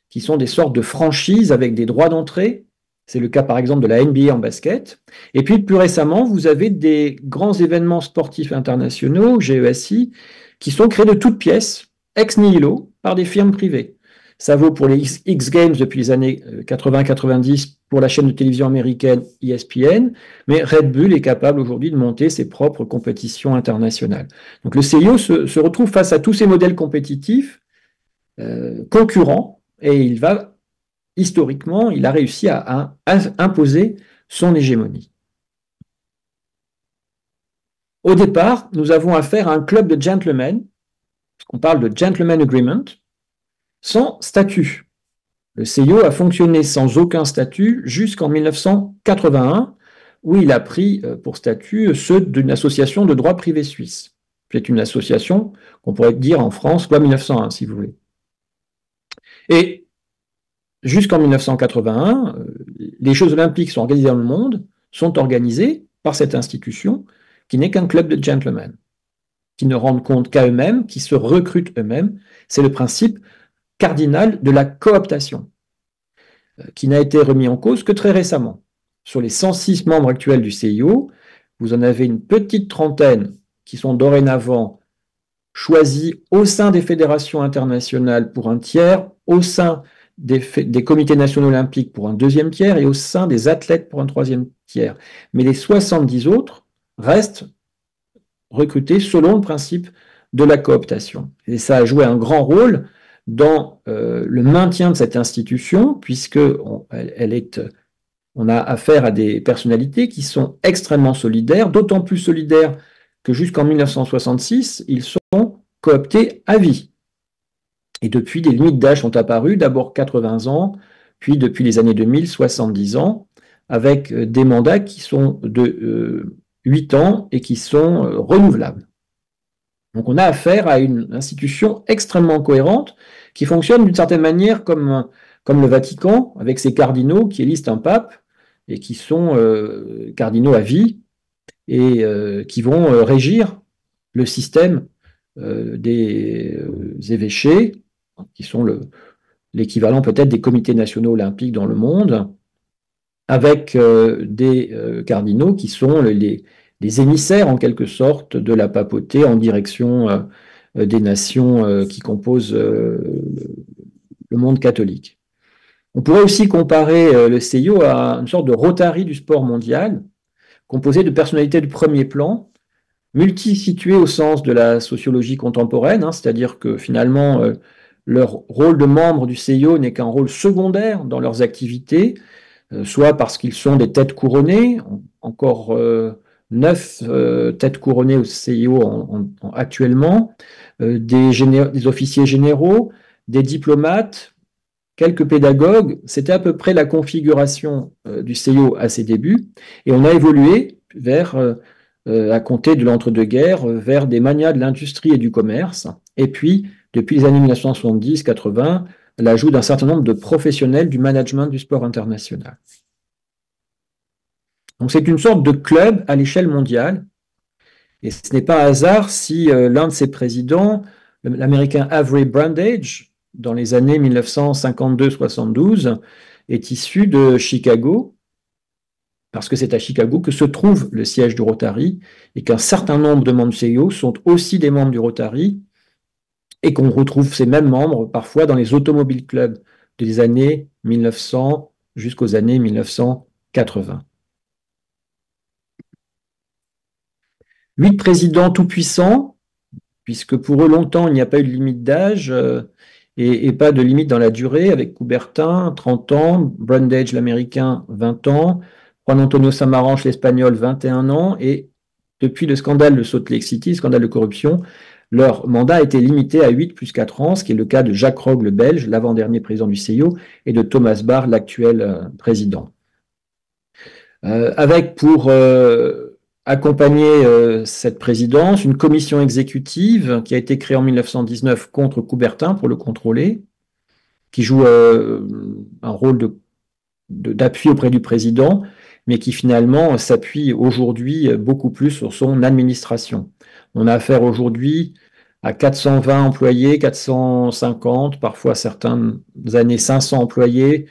qui sont des sortes de franchises avec des droits d'entrée. C'est le cas par exemple de la NBA en basket. Et puis plus récemment, vous avez des grands événements sportifs internationaux, GESI, qui sont créés de toutes pièces, ex nihilo, par des firmes privées. Ça vaut pour les X Games depuis les années 80-90 pour la chaîne de télévision américaine ESPN, mais Red Bull est capable aujourd'hui de monter ses propres compétitions internationales. Donc le CIO se retrouve face à tous ces modèles compétitifs concurrents et il va, historiquement, il a réussi à imposer son hégémonie. Au départ, nous avons affaire à un club de gentlemen, on parle de gentleman agreement, sans statut. Le CIO a fonctionné sans aucun statut jusqu'en 1981, où il a pris pour statut ceux d'une association de droit privé suisse. C'est une association qu'on pourrait dire en France, loi 1901, si vous voulez. Et jusqu'en 1981, les Jeux olympiques sont organisés dans le monde, sont organisés par cette institution qui n'est qu'un club de gentlemen, qui ne rendent compte qu'à eux-mêmes, qui se recrutent eux-mêmes. C'est le principe cardinal de la cooptation, qui n'a été remis en cause que très récemment. Sur les 106 membres actuels du CIO, vous en avez une petite trentaine qui sont dorénavant choisis au sein des fédérations internationales pour un tiers, au sein des comités nationaux olympiques pour un deuxième tiers et au sein des athlètes pour un troisième tiers. Mais les 70 autres restent recrutés selon le principe de la cooptation. Et ça a joué un grand rôle dans le maintien de cette institution, puisque on a affaire à des personnalités qui sont extrêmement solidaires, d'autant plus solidaires que jusqu'en 1966, ils sont cooptés à vie. Et depuis, des limites d'âge sont apparues, d'abord 80 ans, puis depuis les années 2000, 70 ans, avec des mandats qui sont de 8 ans et qui sont renouvelables. Donc on a affaire à une institution extrêmement cohérente qui fonctionne d'une certaine manière comme le Vatican, avec ses cardinaux qui élisent un pape et qui sont cardinaux à vie et qui vont régir le système des évêchés, qui sont l'équivalent peut-être des comités nationaux olympiques dans le monde, avec des cardinaux qui sont les émissaires en quelque sorte de la papauté en direction des nations qui composent le monde catholique. On pourrait aussi comparer le CIO à une sorte de Rotary du sport mondial, composé de personnalités de premier plan, multi-situées au sens de la sociologie contemporaine, hein, c'est-à-dire que finalement, leur rôle de membre du CIO n'est qu'un rôle secondaire dans leurs activités, soit parce qu'ils sont des têtes couronnées, encore 9 têtes couronnées au CIO actuellement, des officiers généraux, des diplomates, quelques pédagogues. C'était à peu près la configuration du CIO à ses débuts, et on a évolué à compter de l'entre-deux-guerres, vers des magnats de l'industrie et du commerce, et puis, depuis les années 1970-80, l'ajout d'un certain nombre de professionnels du management du sport international. Donc c'est une sorte de club à l'échelle mondiale, et ce n'est pas un hasard si l'un de ses présidents, l'américain Avery Brundage, dans les années 1952-72, est issu de Chicago, parce que c'est à Chicago que se trouve le siège du Rotary, et qu'un certain nombre de membres du CIO sont aussi des membres du Rotary, et qu'on retrouve ces mêmes membres parfois dans les automobiles clubs des années 1900 jusqu'aux années 1980. 8 présidents tout-puissants, puisque pour eux, longtemps, il n'y a pas eu de limite d'âge et pas de limite dans la durée, avec Coubertin, 30 ans, Brundage, l'Américain, 20 ans, Juan Antonio Samaranch, l'Espagnol, 21 ans, et depuis le scandale de Salt Lake City, le scandale de corruption, leur mandat a été limité à 8 plus 4 ans, ce qui est le cas de Jacques Rogge, le Belge, l'avant-dernier président du CIO, et de Thomas Barr, l'actuel président. Avec pour accompagner cette présidence une commission exécutive qui a été créée en 1919 contre Coubertin pour le contrôler, qui joue un rôle d'appui auprès du président, mais qui finalement s'appuie aujourd'hui beaucoup plus sur son administration. On a affaire aujourd'hui à 420 employés, 450, parfois certaines années 500 employés,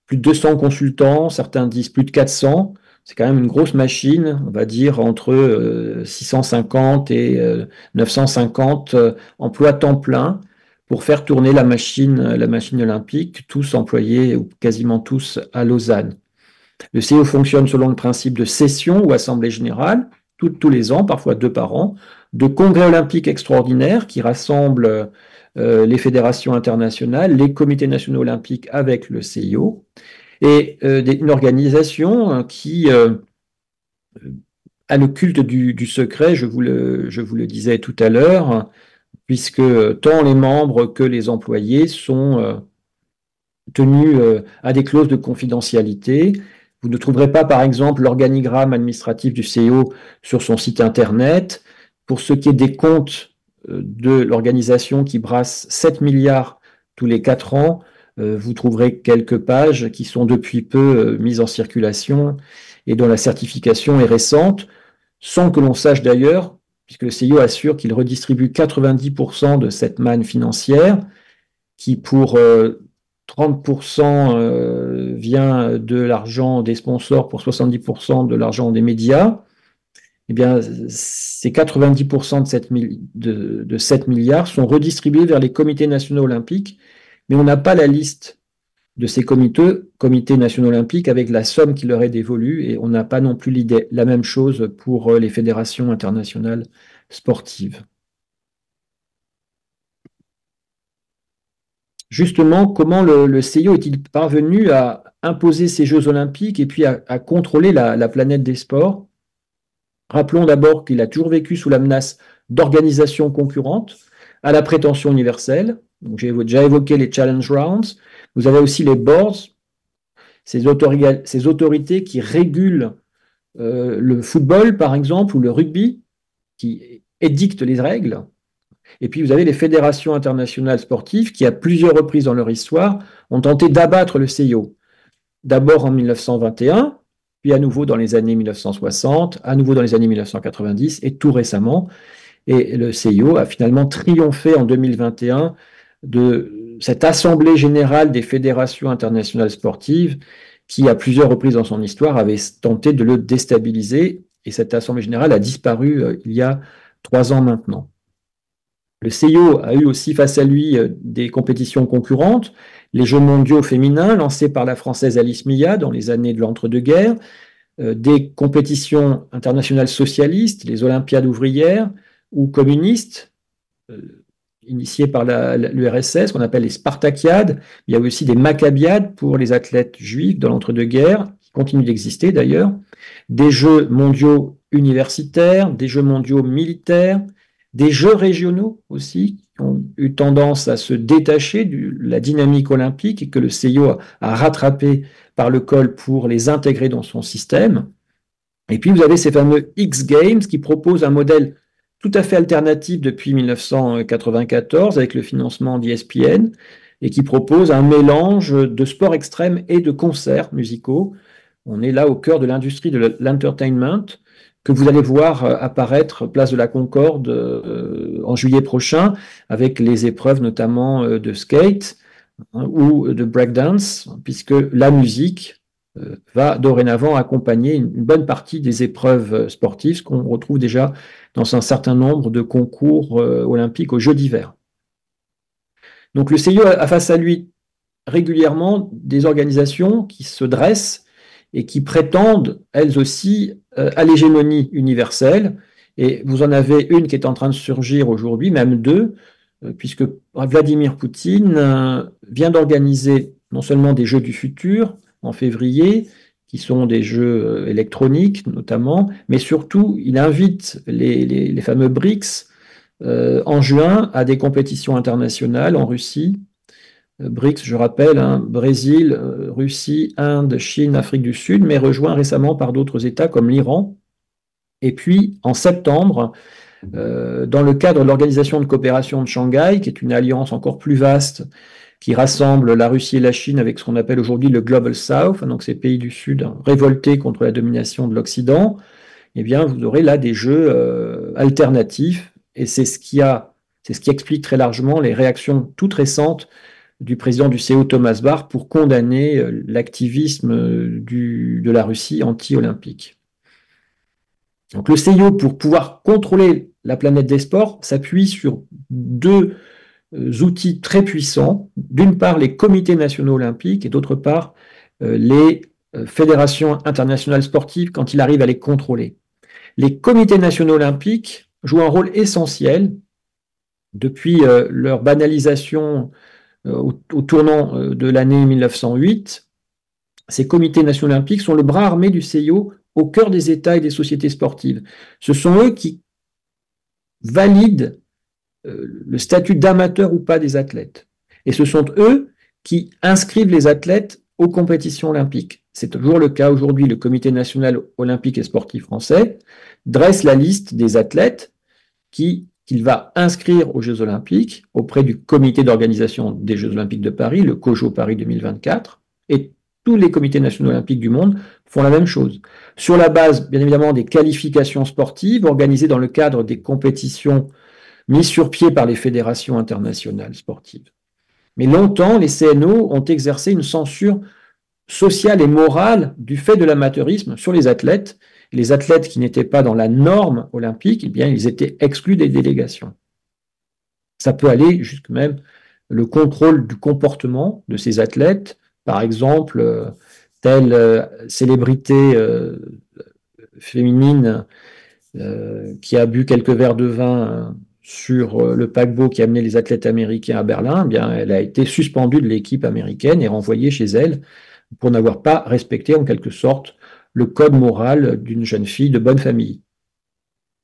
plus de 200 consultants, certains disent plus de 400. C'est quand même une grosse machine, on va dire entre 650 et 950 emplois temps plein pour faire tourner la machine olympique, tous employés, ou quasiment tous, à Lausanne. Le CIO fonctionne selon le principe de session ou assemblée générale, tous les ans, parfois 2 par an, de congrès olympiques extraordinaires qui rassemblent les fédérations internationales, les comités nationaux olympiques avec le CIO, et une organisation qui a le culte du secret, je vous le disais tout à l'heure, puisque tant les membres que les employés sont tenus à des clauses de confidentialité. Vous ne trouverez pas, par exemple, l'organigramme administratif du CIO sur son site Internet. Pour ce qui est des comptes de l'organisation qui brasse 7 milliards tous les 4 ans, vous trouverez quelques pages qui sont depuis peu mises en circulation et dont la certification est récente, sans que l'on sache d'ailleurs, puisque le CIO assure qu'il redistribue 90% de cette manne financière, qui pour 30% vient de l'argent des sponsors, pour 70% de l'argent des médias. Eh bien, ces 90% de 7 milliards sont redistribués vers les comités nationaux olympiques, mais on n'a pas la liste de ces comités nationaux olympiques avec la somme qui leur est dévolue, et on n'a pas non plus la même chose pour les fédérations internationales sportives. Justement, comment le CIO est-il parvenu à imposer ces Jeux olympiques et puis à contrôler la planète des sports? Rappelons d'abord qu'il a toujours vécu sous la menace d'organisations concurrentes à la prétention universelle. J'ai déjà évoqué les Challenge Rounds. Vous avez aussi les boards, ces autorités qui régulent le football, par exemple, ou le rugby, qui édictent les règles. Et puis vous avez les fédérations internationales sportives qui, à plusieurs reprises dans leur histoire, ont tenté d'abattre le CIO. D'abord en 1921, puis à nouveau dans les années 1960, à nouveau dans les années 1990 et tout récemment. Et le CIO a finalement triomphé en 2021 de cette Assemblée générale des fédérations internationales sportives qui, à plusieurs reprises dans son histoire, avait tenté de le déstabiliser. Et cette Assemblée générale a disparu il y a 3 ans maintenant. Le CIO a eu aussi face à lui des compétitions concurrentes, les Jeux mondiaux féminins lancés par la Française Alice Millat dans les années de l'entre-deux-guerres, des compétitions internationales socialistes, les Olympiades ouvrières ou communistes, initiées par l'URSS, qu'on appelle les Spartakiades. Il y a aussi des Maccabiades pour les athlètes juifs de l'entre-deux-guerres, qui continuent d'exister d'ailleurs, des Jeux mondiaux universitaires, des Jeux mondiaux militaires, des Jeux régionaux aussi, qui ont eu tendance à se détacher de la dynamique olympique et que le CIO a rattrapé par le col pour les intégrer dans son système. Et puis vous avez ces fameux X Games qui proposent un modèle tout à fait alternatif depuis 1994 avec le financement d'ESPN et qui propose un mélange de sport extrême et de concerts musicaux. On est là au cœur de l'industrie de l'entertainment que vous allez voir apparaître place de la Concorde en juillet prochain avec les épreuves notamment de skate ou de breakdance, puisque la musique va dorénavant accompagner une bonne partie des épreuves sportives, ce qu'on retrouve déjà dans un certain nombre de concours olympiques aux Jeux d'hiver. Donc le CIO a face à lui régulièrement des organisations qui se dressent et qui prétendent, elles aussi, à l'hégémonie universelle. Et vous en avez une qui est en train de surgir aujourd'hui, même deux, puisque Vladimir Poutine vient d'organiser non seulement des Jeux du futur en février, qui sont des jeux électroniques notamment, mais surtout il invite les fameux BRICS en juin à des compétitions internationales en Russie. BRICS, je rappelle, hein, Brésil, Russie, Inde, Chine, Afrique du Sud, mais rejoint récemment par d'autres États comme l'Iran. Et puis en septembre, dans le cadre de l'Organisation de coopération de Shanghai, qui est une alliance encore plus vaste qui rassemble la Russie et la Chine avec ce qu'on appelle aujourd'hui le Global South, donc ces pays du Sud révoltés contre la domination de l'Occident, eh bien, vous aurez là des jeux alternatifs, et c'est ce qui explique très largement les réactions toutes récentes du président du CIO, Thomas Bach, pour condamner l'activisme de la Russie anti-olympique. Donc le CIO, pour pouvoir contrôler la planète des sports, s'appuie sur deux outils très puissants. D'une part, les comités nationaux olympiques et d'autre part, les fédérations internationales sportives quand il arrive à les contrôler. Les comités nationaux olympiques jouent un rôle essentiel depuis leur banalisation au tournant de l'année 1908. Ces comités nationaux olympiques sont le bras armé du CIO au cœur des États et des sociétés sportives. Ce sont eux qui valident le statut d'amateur ou pas des athlètes. Et ce sont eux qui inscrivent les athlètes aux compétitions olympiques. C'est toujours le cas aujourd'hui. Le Comité national olympique et sportif français dresse la liste des athlètes qu'il va inscrire aux Jeux olympiques auprès du comité d'organisation des Jeux olympiques de Paris, le COJO Paris 2024, et tous les comités nationaux olympiques du monde font la même chose. Sur la base, bien évidemment, des qualifications sportives organisées dans le cadre des compétitions mises sur pied par les fédérations internationales sportives. Mais longtemps, les CNO ont exercé une censure sociale et morale du fait de l'amateurisme sur les athlètes. Les athlètes qui n'étaient pas dans la norme olympique, eh bien, ils étaient exclus des délégations. Ça peut aller jusqu'à même le contrôle du comportement de ces athlètes. Par exemple, telle célébrité féminine qui a bu quelques verres de vin sur le paquebot qui a amené les athlètes américains à Berlin, eh bien, elle a été suspendue de l'équipe américaine et renvoyée chez elle pour n'avoir pas respecté en quelque sorte le code moral d'une jeune fille de bonne famille.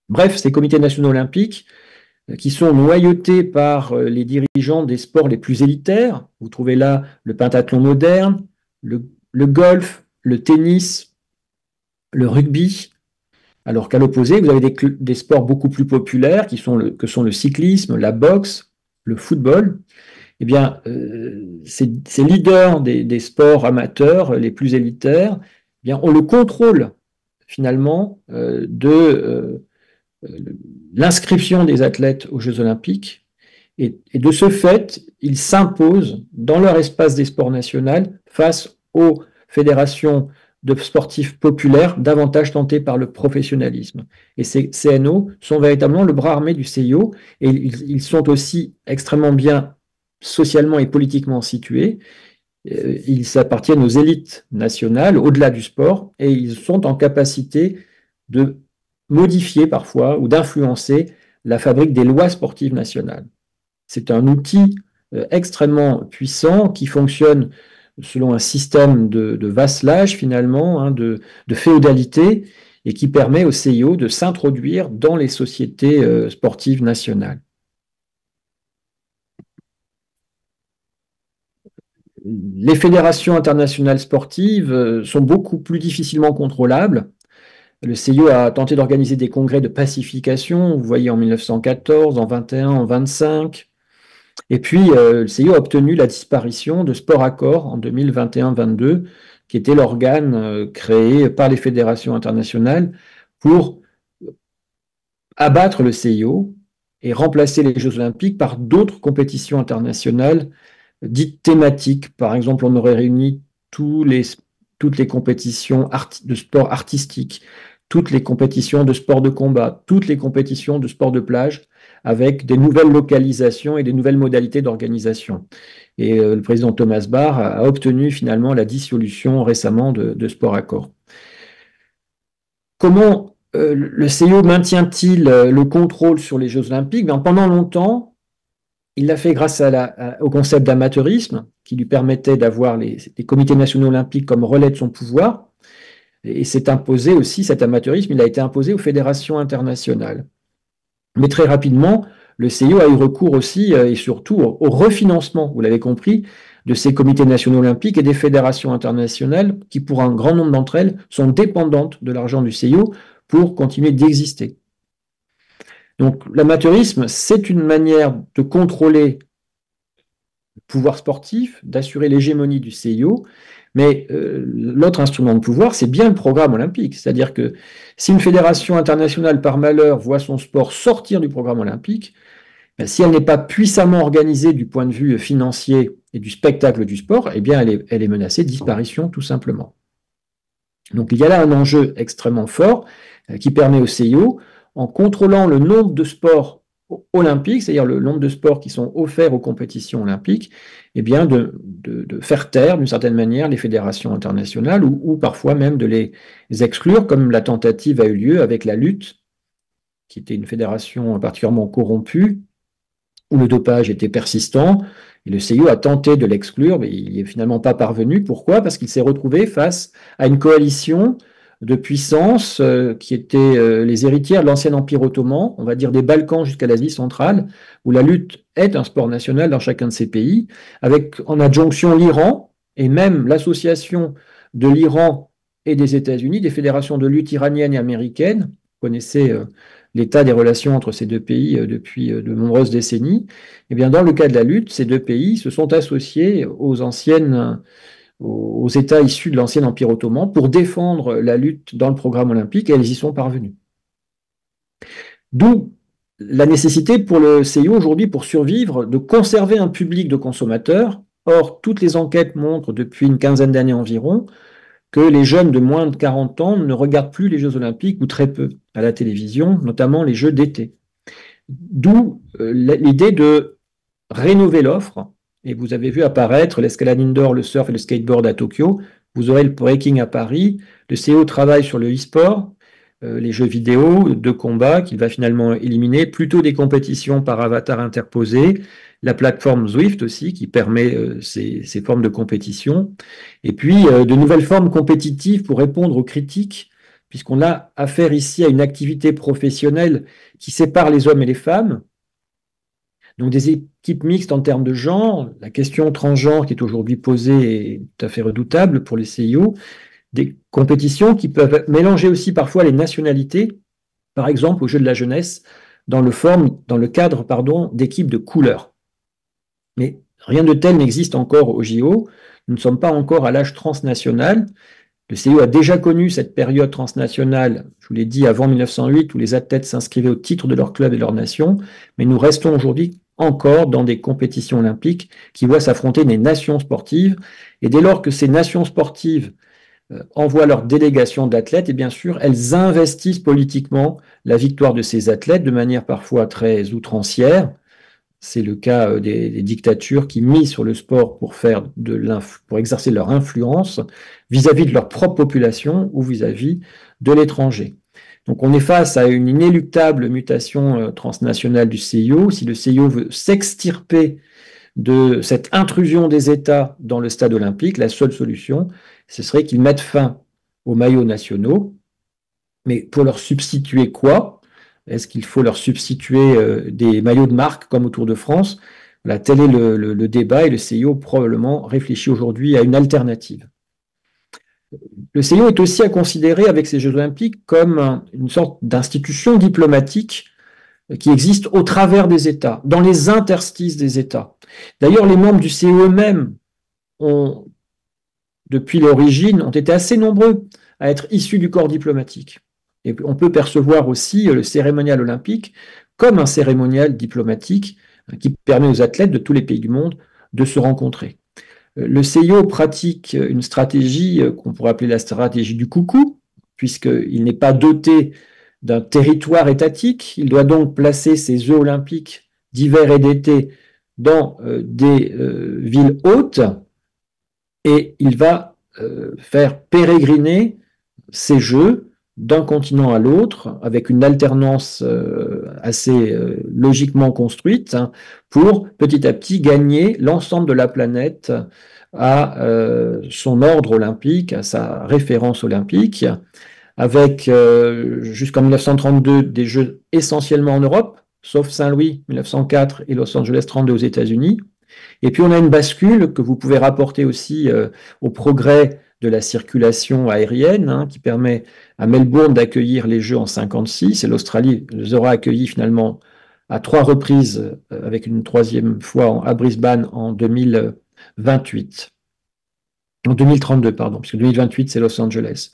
Bref, ces comités nationaux olympiques qui sont noyautés par les dirigeants des sports les plus élitaires. Vous trouvez là le pentathlon moderne, le golf, le tennis, le rugby, Alors qu'à l'opposé, vous avez des sports beaucoup plus populaires que sont le cyclisme, la boxe, le football. Eh bien, ces leaders des sports amateurs les plus élitaires, eh bien, ont le contrôle finalement de l'inscription des athlètes aux Jeux Olympiques. Et de ce fait, ils s'imposent dans leur espace des sports nationaux face aux fédérations de sportifs populaires davantage tentés par le professionnalisme. Et ces CNO sont véritablement le bras armé du CIO et ils sont aussi extrêmement bien socialement et politiquement situés. Ils appartiennent aux élites nationales, au-delà du sport, et ils sont en capacité de modifier parfois ou d'influencer la fabrique des lois sportives nationales. C'est un outil extrêmement puissant qui fonctionne selon un système de vasselage finalement, hein, de féodalité, et qui permet au CIO de s'introduire dans les sociétés sportives nationales. Les fédérations internationales sportives sont beaucoup plus difficilement contrôlables. Le CIO a tenté d'organiser des congrès de pacification, vous voyez en 1914, en 21, en 25. Et puis, le CIO a obtenu la disparition de Sport Accord en 2021-22, qui était l'organe créé par les fédérations internationales pour abattre le CIO et remplacer les Jeux Olympiques par d'autres compétitions internationales dites thématiques. Par exemple, on aurait réuni toutes les compétitions de sport artistique, toutes les compétitions de sport de combat, toutes les compétitions de sport de plage, avec des nouvelles localisations et des nouvelles modalités d'organisation. Et le président Thomas Bach a obtenu finalement la dissolution récemment de Sport Accord. Comment le CIO maintient-il le contrôle sur les Jeux Olympiques? Pendant longtemps, il l'a fait grâce au concept d'amateurisme, qui lui permettait d'avoir les comités nationaux olympiques comme relais de son pouvoir. Et c'est imposé aussi, cet amateurisme, il a été imposé aux fédérations internationales. Mais très rapidement, le CIO a eu recours aussi et surtout au refinancement, vous l'avez compris, de ces comités nationaux olympiques et des fédérations internationales qui, pour un grand nombre d'entre elles, sont dépendantes de l'argent du CIO pour continuer d'exister. Donc l'amateurisme, c'est une manière de contrôler le pouvoir sportif, d'assurer l'hégémonie du CIO, mais l'autre instrument de pouvoir, c'est bien le programme olympique. C'est-à-dire que si une fédération internationale, par malheur, voit son sport sortir du programme olympique, si elle n'est pas puissamment organisée du point de vue financier et du spectacle du sport, eh bien elle est menacée de disparition, tout simplement. Donc il y a là un enjeu extrêmement fort qui permet au CIO, en contrôlant le nombre de sports olympiques, c'est-à-dire le nombre de sports qui sont offerts aux compétitions olympiques, eh bien de faire taire d'une certaine manière les fédérations internationales ou parfois même de les exclure, comme la tentative a eu lieu avec la lutte, qui était une fédération particulièrement corrompue, où le dopage était persistant, et le CIO a tenté de l'exclure, mais il n'y est finalement pas parvenu. Pourquoi? Parce qu'il s'est retrouvé face à une coalition de puissances qui étaient les héritières de l'ancien empire ottoman, on va dire des Balkans jusqu'à l'Asie centrale, où la lutte est un sport national dans chacun de ces pays, avec en adjonction l'Iran, et même l'association de l'Iran et des États-Unis, des fédérations de lutte iraniennes et américaines. Vous connaissez l'état des relations entre ces deux pays depuis de nombreuses décennies. Eh bien, dans le cas de la lutte, ces deux pays se sont associés aux États issus de l'ancien Empire ottoman pour défendre la lutte dans le programme olympique, et elles y sont parvenues. D'où la nécessité pour le CIO aujourd'hui, pour survivre, de conserver un public de consommateurs. Or, toutes les enquêtes montrent depuis une quinzaine d'années environ que les jeunes de moins de 40 ans ne regardent plus les Jeux Olympiques ou très peu à la télévision, notamment les Jeux d'été. D'où l'idée de rénover l'offre. Et vous avez vu apparaître l'escalade indoor, le surf et le skateboard à Tokyo. Vous aurez le breaking à Paris. Le CEO travaille sur le e-sport, les jeux vidéo de combat qu'il va finalement éliminer, plutôt des compétitions par avatar interposé, la plateforme Zwift aussi qui permet ces formes de compétition, et puis de nouvelles formes compétitives pour répondre aux critiques, puisqu'on a affaire ici à une activité professionnelle qui sépare les hommes et les femmes. Donc des équipes mixtes en termes de genre, la question transgenre qui est aujourd'hui posée est tout à fait redoutable pour les CIO, des compétitions qui peuvent mélanger aussi parfois les nationalités, par exemple aux Jeux de la jeunesse, dans le cadre d'équipes de couleurs. Mais rien de tel n'existe encore au JO. Nous ne sommes pas encore à l'âge transnational. Le CIO a déjà connu cette période transnationale, je vous l'ai dit, avant 1908, où les athlètes s'inscrivaient au titre de leur club et de leur nation, mais nous restons aujourd'hui encore dans des compétitions olympiques qui voient s'affronter des nations sportives. Et dès lors que ces nations sportives envoient leur délégation d'athlètes, et bien sûr, elles investissent politiquement la victoire de ces athlètes de manière parfois très outrancière. C'est le cas des dictatures qui misent sur le sport pour exercer leur influence vis-à-vis de leur propre population ou vis-à-vis de l'étranger. Donc on est face à une inéluctable mutation transnationale du CIO. Si le CIO veut s'extirper de cette intrusion des États dans le stade olympique, la seule solution, ce serait qu'ils mettent fin aux maillots nationaux. Mais pour leur substituer quoi? Est-ce qu'il faut leur substituer des maillots de marque comme au Tour de France? Voilà, tel est le débat et le CIO probablement réfléchit aujourd'hui à une alternative. Le CIO est aussi à considérer avec ces Jeux olympiques comme une sorte d'institution diplomatique qui existe au travers des États, dans les interstices des États. D'ailleurs, les membres du CIO eux-mêmes depuis l'origine, ont été assez nombreux à être issus du corps diplomatique. Et on peut percevoir aussi le cérémonial olympique comme un cérémonial diplomatique qui permet aux athlètes de tous les pays du monde de se rencontrer. Le CIO pratique une stratégie qu'on pourrait appeler la stratégie du coucou, puisqu'il n'est pas doté d'un territoire étatique. Il doit donc placer ses Jeux olympiques d'hiver et d'été dans des villes hautes et il va faire pérégriner ces Jeux d'un continent à l'autre, avec une alternance assez logiquement construite, hein, pour petit à petit gagner l'ensemble de la planète à son ordre olympique, à sa référence olympique, avec jusqu'en 1932 des Jeux essentiellement en Europe, sauf Saint-Louis 1904 et Los Angeles 32 aux États-Unis. Et puis on a une bascule que vous pouvez rapporter aussi au progrès de la circulation aérienne, hein, qui permet à Melbourne d'accueillir les Jeux en 1956, et l'Australie les aura accueillis finalement à 3 reprises, avec une 3e fois à Brisbane en 2028. En 2032, pardon, puisque 2028 c'est Los Angeles.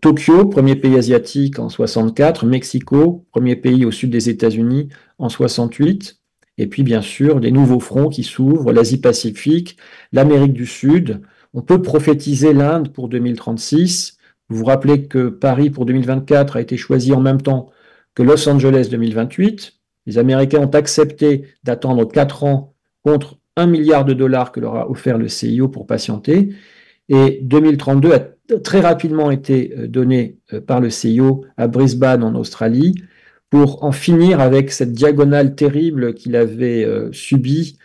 Tokyo, premier pays asiatique en 64, Mexico, premier pays au sud des États-Unis en 68, et puis bien sûr des nouveaux fronts qui s'ouvrent, l'Asie-Pacifique, l'Amérique du Sud. On peut prophétiser l'Inde pour 2036. Vous vous rappelez que Paris pour 2024 a été choisi en même temps que Los Angeles 2028. Les Américains ont accepté d'attendre 4 ans contre $1 milliard que leur a offert le CIO pour patienter. Et 2032 a très rapidement été donné par le CIO à Brisbane en Australie pour en finir avec cette diagonale terrible qu'il avait subie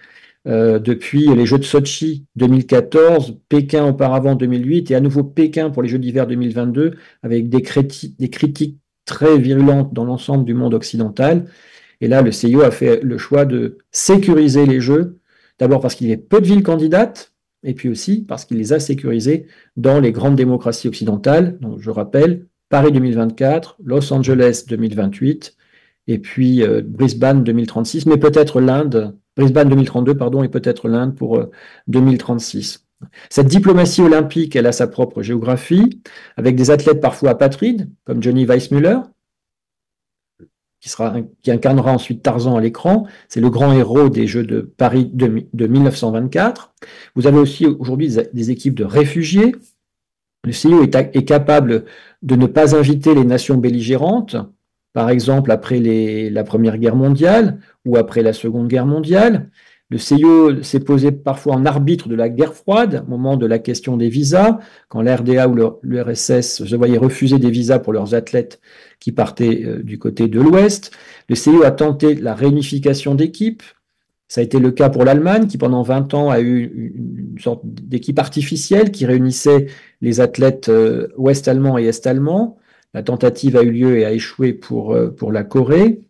depuis les Jeux de Sochi 2014, Pékin auparavant 2008 et à nouveau Pékin pour les Jeux d'hiver 2022 avec des critiques très virulentes dans l'ensemble du monde occidental. Et là, le CIO a fait le choix de sécuriser les Jeux, d'abord parce qu'il y avait peu de villes candidates, et puis aussi parce qu'il les a sécurisées dans les grandes démocraties occidentales. Donc, je rappelle, Paris 2024, Los Angeles 2028, et puis Brisbane 2036, mais peut-être l'Inde, Brisbane 2032, pardon, et peut-être l'Inde pour 2036. Cette diplomatie olympique, elle a sa propre géographie, avec des athlètes parfois apatrides, comme Johnny Weissmuller, qui incarnera ensuite Tarzan à l'écran. C'est le grand héros des Jeux de Paris de 1924. Vous avez aussi aujourd'hui des équipes de réfugiés. Le CIO est capable de ne pas inviter les nations belligérantes, par exemple après la Première Guerre mondiale ou après la Seconde Guerre mondiale. Le CIO s'est posé parfois en arbitre de la guerre froide, au moment de la question des visas, quand l'RDA ou l'URSS se voyaient refuser des visas pour leurs athlètes qui partaient du côté de l'Ouest. Le CIO a tenté la réunification d'équipes. Ça a été le cas pour l'Allemagne, qui pendant 20 ans a eu une sorte d'équipe artificielle qui réunissait les athlètes ouest-allemands et est-allemands. La tentative a eu lieu et a échoué pour la Corée.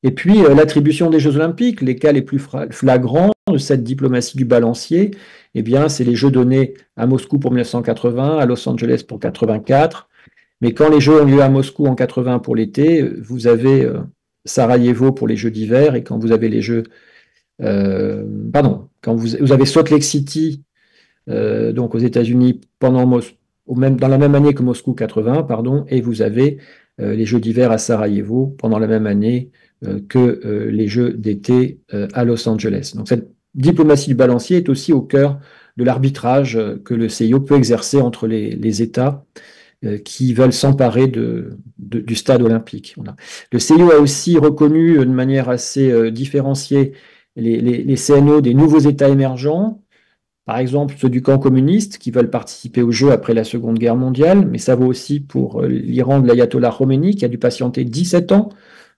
Et puis l'attribution des Jeux Olympiques, les cas les plus flagrants de cette diplomatie du balancier, eh bien, c'est les Jeux donnés à Moscou pour 1980, à Los Angeles pour 84. Mais quand les Jeux ont lieu à Moscou en 80 pour l'été, vous avez Sarajevo pour les Jeux d'hiver, et quand vous avez les Jeux, pardon, quand vous avez Salt Lake City, donc aux États-Unis pendant dans la même année que Moscou 80, pardon, et vous avez les Jeux d'hiver à Sarajevo pendant la même année que les Jeux d'été à Los Angeles. Donc cette diplomatie du balancier est aussi au cœur de l'arbitrage que le CIO peut exercer entre les États qui veulent s'emparer du stade olympique. Voilà. Le CIO a aussi reconnu de manière assez différenciée les CNO des nouveaux États émergents, par exemple ceux du camp communiste qui veulent participer aux Jeux après la Seconde Guerre mondiale, mais ça vaut aussi pour l'Iran de l'ayatollah Khomeini qui a dû patienter 17 ans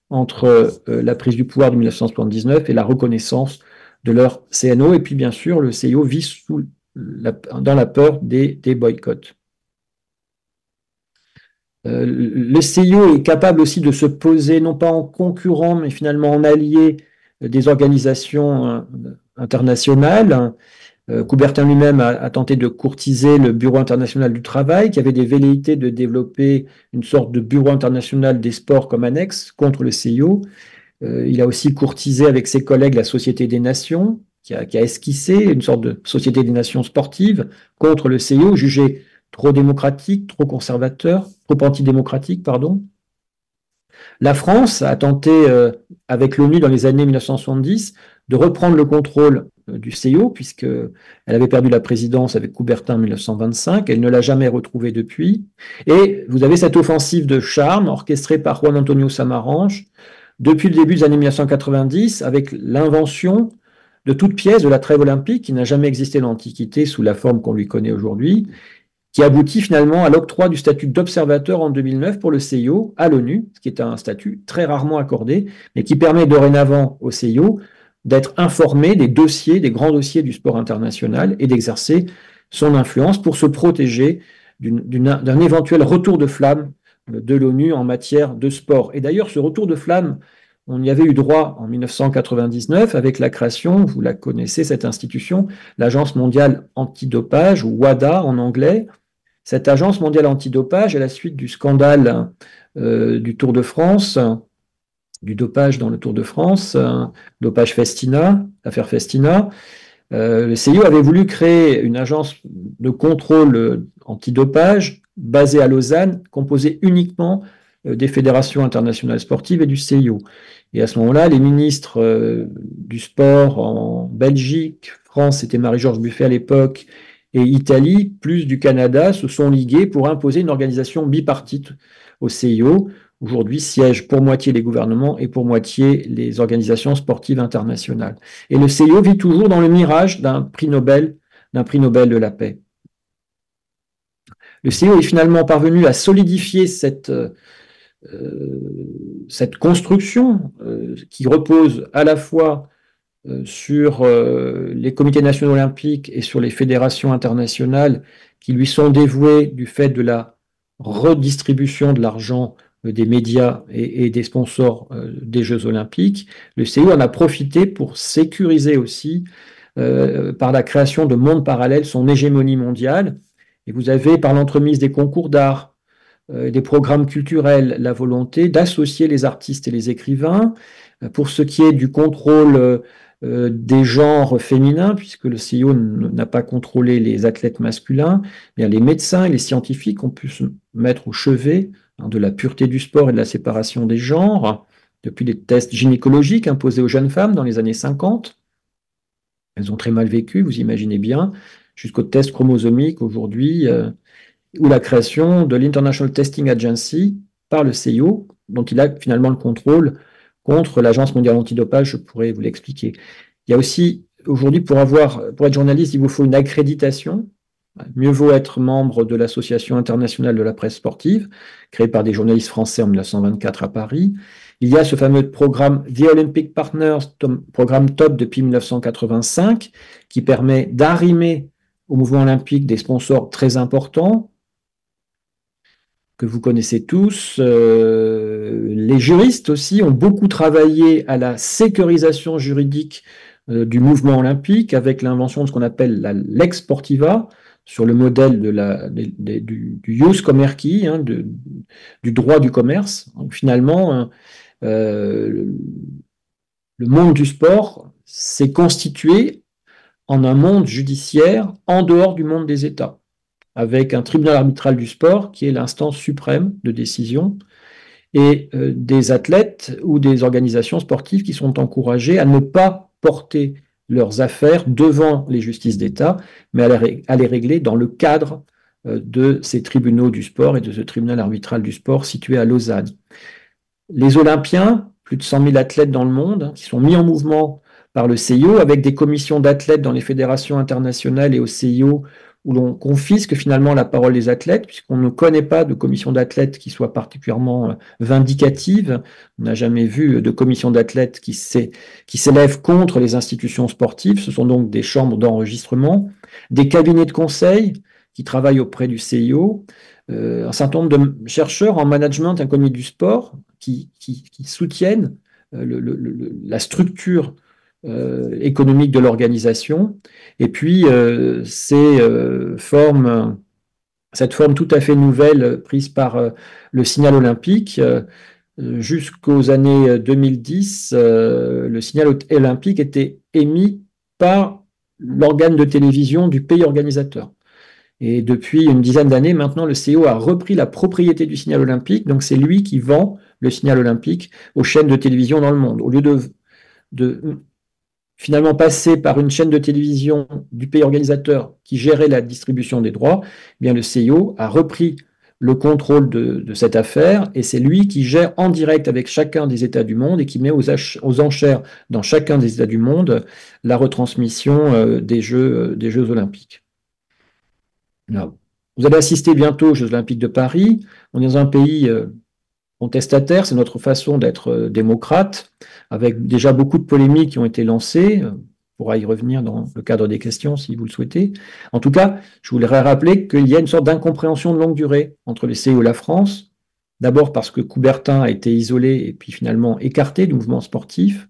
entre la prise du pouvoir de 1979 et la reconnaissance de leur CNO. Et puis bien sûr, le CIO vit dans la peur des boycotts. Le CIO est capable aussi de se poser non pas en concurrent, mais finalement en allié des organisations internationales. Coubertin lui-même a tenté de courtiser le Bureau international du travail, qui avait des velléités de développer une sorte de Bureau international des sports comme annexe contre le CIO. Il a aussi courtisé avec ses collègues la Société des Nations, qui a esquissé une sorte de Société des Nations sportive contre le CIO, jugé trop démocratique, trop conservateur, trop antidémocratique, pardon. La France a tenté, avec l'ONU dans les années 1970, de reprendre le contrôle du CIO, puisqu'elle avait perdu la présidence avec Coubertin en 1925. Elle ne l'a jamais retrouvé depuis. Et vous avez cette offensive de charme orchestrée par Juan Antonio Samaranch depuis le début des années 1990, avec l'invention de toute pièce de la trêve olympique qui n'a jamais existé dans l'Antiquité sous la forme qu'on lui connaît aujourd'hui, qui aboutit finalement à l'octroi du statut d'observateur en 2009 pour le CIO à l'ONU, ce qui est un statut très rarement accordé, mais qui permet dorénavant au CIO d'être informé des dossiers, des grands dossiers du sport international et d'exercer son influence pour se protéger d'un éventuel retour de flamme de l'ONU en matière de sport. Et d'ailleurs, ce retour de flamme, on y avait eu droit en 1999 avec la création, vous la connaissez, cette institution, l'Agence mondiale antidopage, ou WADA en anglais. Cette Agence mondiale antidopage, à la suite du scandale du Tour de France, du dopage dans le Tour de France, dopage Festina, l'affaire Festina, le CIO avait voulu créer une agence de contrôle antidopage basée à Lausanne, composée uniquement des fédérations internationales sportives et du CIO. Et à ce moment-là, les ministres du sport en Belgique, France, c'était Marie-Georges Buffet à l'époque, et Italie, plus du Canada, se sont ligués pour imposer une organisation bipartite au CIO. Aujourd'hui, siègent pour moitié les gouvernements et pour moitié les organisations sportives internationales. Et le CIO vit toujours dans le mirage d'un prix Nobel de la paix. Le CIO est finalement parvenu à solidifier cette construction qui repose à la fois sur les comités nationaux olympiques et sur les fédérations internationales qui lui sont dévouées du fait de la redistribution de l'argent des médias et des sponsors des Jeux olympiques. Le CIO en a profité pour sécuriser aussi, par la création de mondes parallèles, son hégémonie mondiale. Et vous avez, par l'entremise des concours d'art, des programmes culturels, la volonté d'associer les artistes et les écrivains. Pour ce qui est du contrôle des genres féminins, puisque le CIO n'a pas contrôlé les athlètes masculins, mais les médecins et les scientifiques ont pu se mettre au chevet de la pureté du sport et de la séparation des genres, depuis les tests gynécologiques imposés aux jeunes femmes dans les années 50. Elles ont très mal vécu, vous imaginez bien, jusqu'aux tests chromosomiques aujourd'hui, ou la création de l'International Testing Agency par le CIO, dont il a finalement le contrôle contre l'Agence mondiale antidopage, je pourrais vous l'expliquer. Il y a aussi, aujourd'hui, pour être journaliste, il vous faut une accréditation. Mieux vaut être membre de l'Association internationale de la presse sportive, créée par des journalistes français en 1924 à Paris. Il y a ce fameux programme The Olympic Partners, programme top depuis 1985, qui permet d'arrimer au mouvement olympique des sponsors très importants, que vous connaissez tous. Les juristes aussi ont beaucoup travaillé à la sécurisation juridique du mouvement olympique avec l'invention de ce qu'on appelle la lex sportiva, sur le modèle du ius commerci, du droit du commerce. Donc, finalement, le monde du sport s'est constitué en un monde judiciaire en dehors du monde des États, avec un tribunal arbitral du sport qui est l'instance suprême de décision, et des athlètes ou des organisations sportives qui sont encouragées à ne pas porter leurs affaires devant les justices d'État, mais à les régler dans le cadre de ces tribunaux du sport et de ce tribunal arbitral du sport situé à Lausanne. Les Olympiens, plus de 100 000 athlètes dans le monde, qui sont mis en mouvement par le CIO, avec des commissions d'athlètes dans les fédérations internationales et au CIO, où l'on confisque finalement la parole des athlètes, puisqu'on ne connaît pas de commission d'athlètes qui soit particulièrement vindicative. On n'a jamais vu de commission d'athlètes qui s'élève contre les institutions sportives. Ce sont donc des chambres d'enregistrement, des cabinets de conseil qui travaillent auprès du CIO, un certain nombre de chercheurs en management inconnu du sport qui soutiennent la structure économique de l'organisation, et puis cette forme tout à fait nouvelle prise par le signal olympique. Jusqu'aux années 2010, le signal olympique était émis par l'organe de télévision du pays organisateur. Et depuis une dizaine d'années, maintenant, le CIO a repris la propriété du signal olympique, donc c'est lui qui vend le signal olympique aux chaînes de télévision dans le monde. Au lieu de finalement passer par une chaîne de télévision du pays organisateur qui gérait la distribution des droits, eh bien le CIO a repris le contrôle de cette affaire, et c'est lui qui gère en direct avec chacun des États du monde et qui met aux enchères dans chacun des États du monde la retransmission des Jeux olympiques. Alors, vous allez assister bientôt aux Jeux olympiques de Paris. On est dans un pays contestataire, c'est notre façon d'être démocrate, avec déjà beaucoup de polémiques qui ont été lancées. On pourra y revenir dans le cadre des questions si vous le souhaitez. En tout cas, je voudrais rappeler qu'il y a une sorte d'incompréhension de longue durée entre les CIO et la France. D'abord parce que Coubertin a été isolé et puis finalement écarté du mouvement sportif,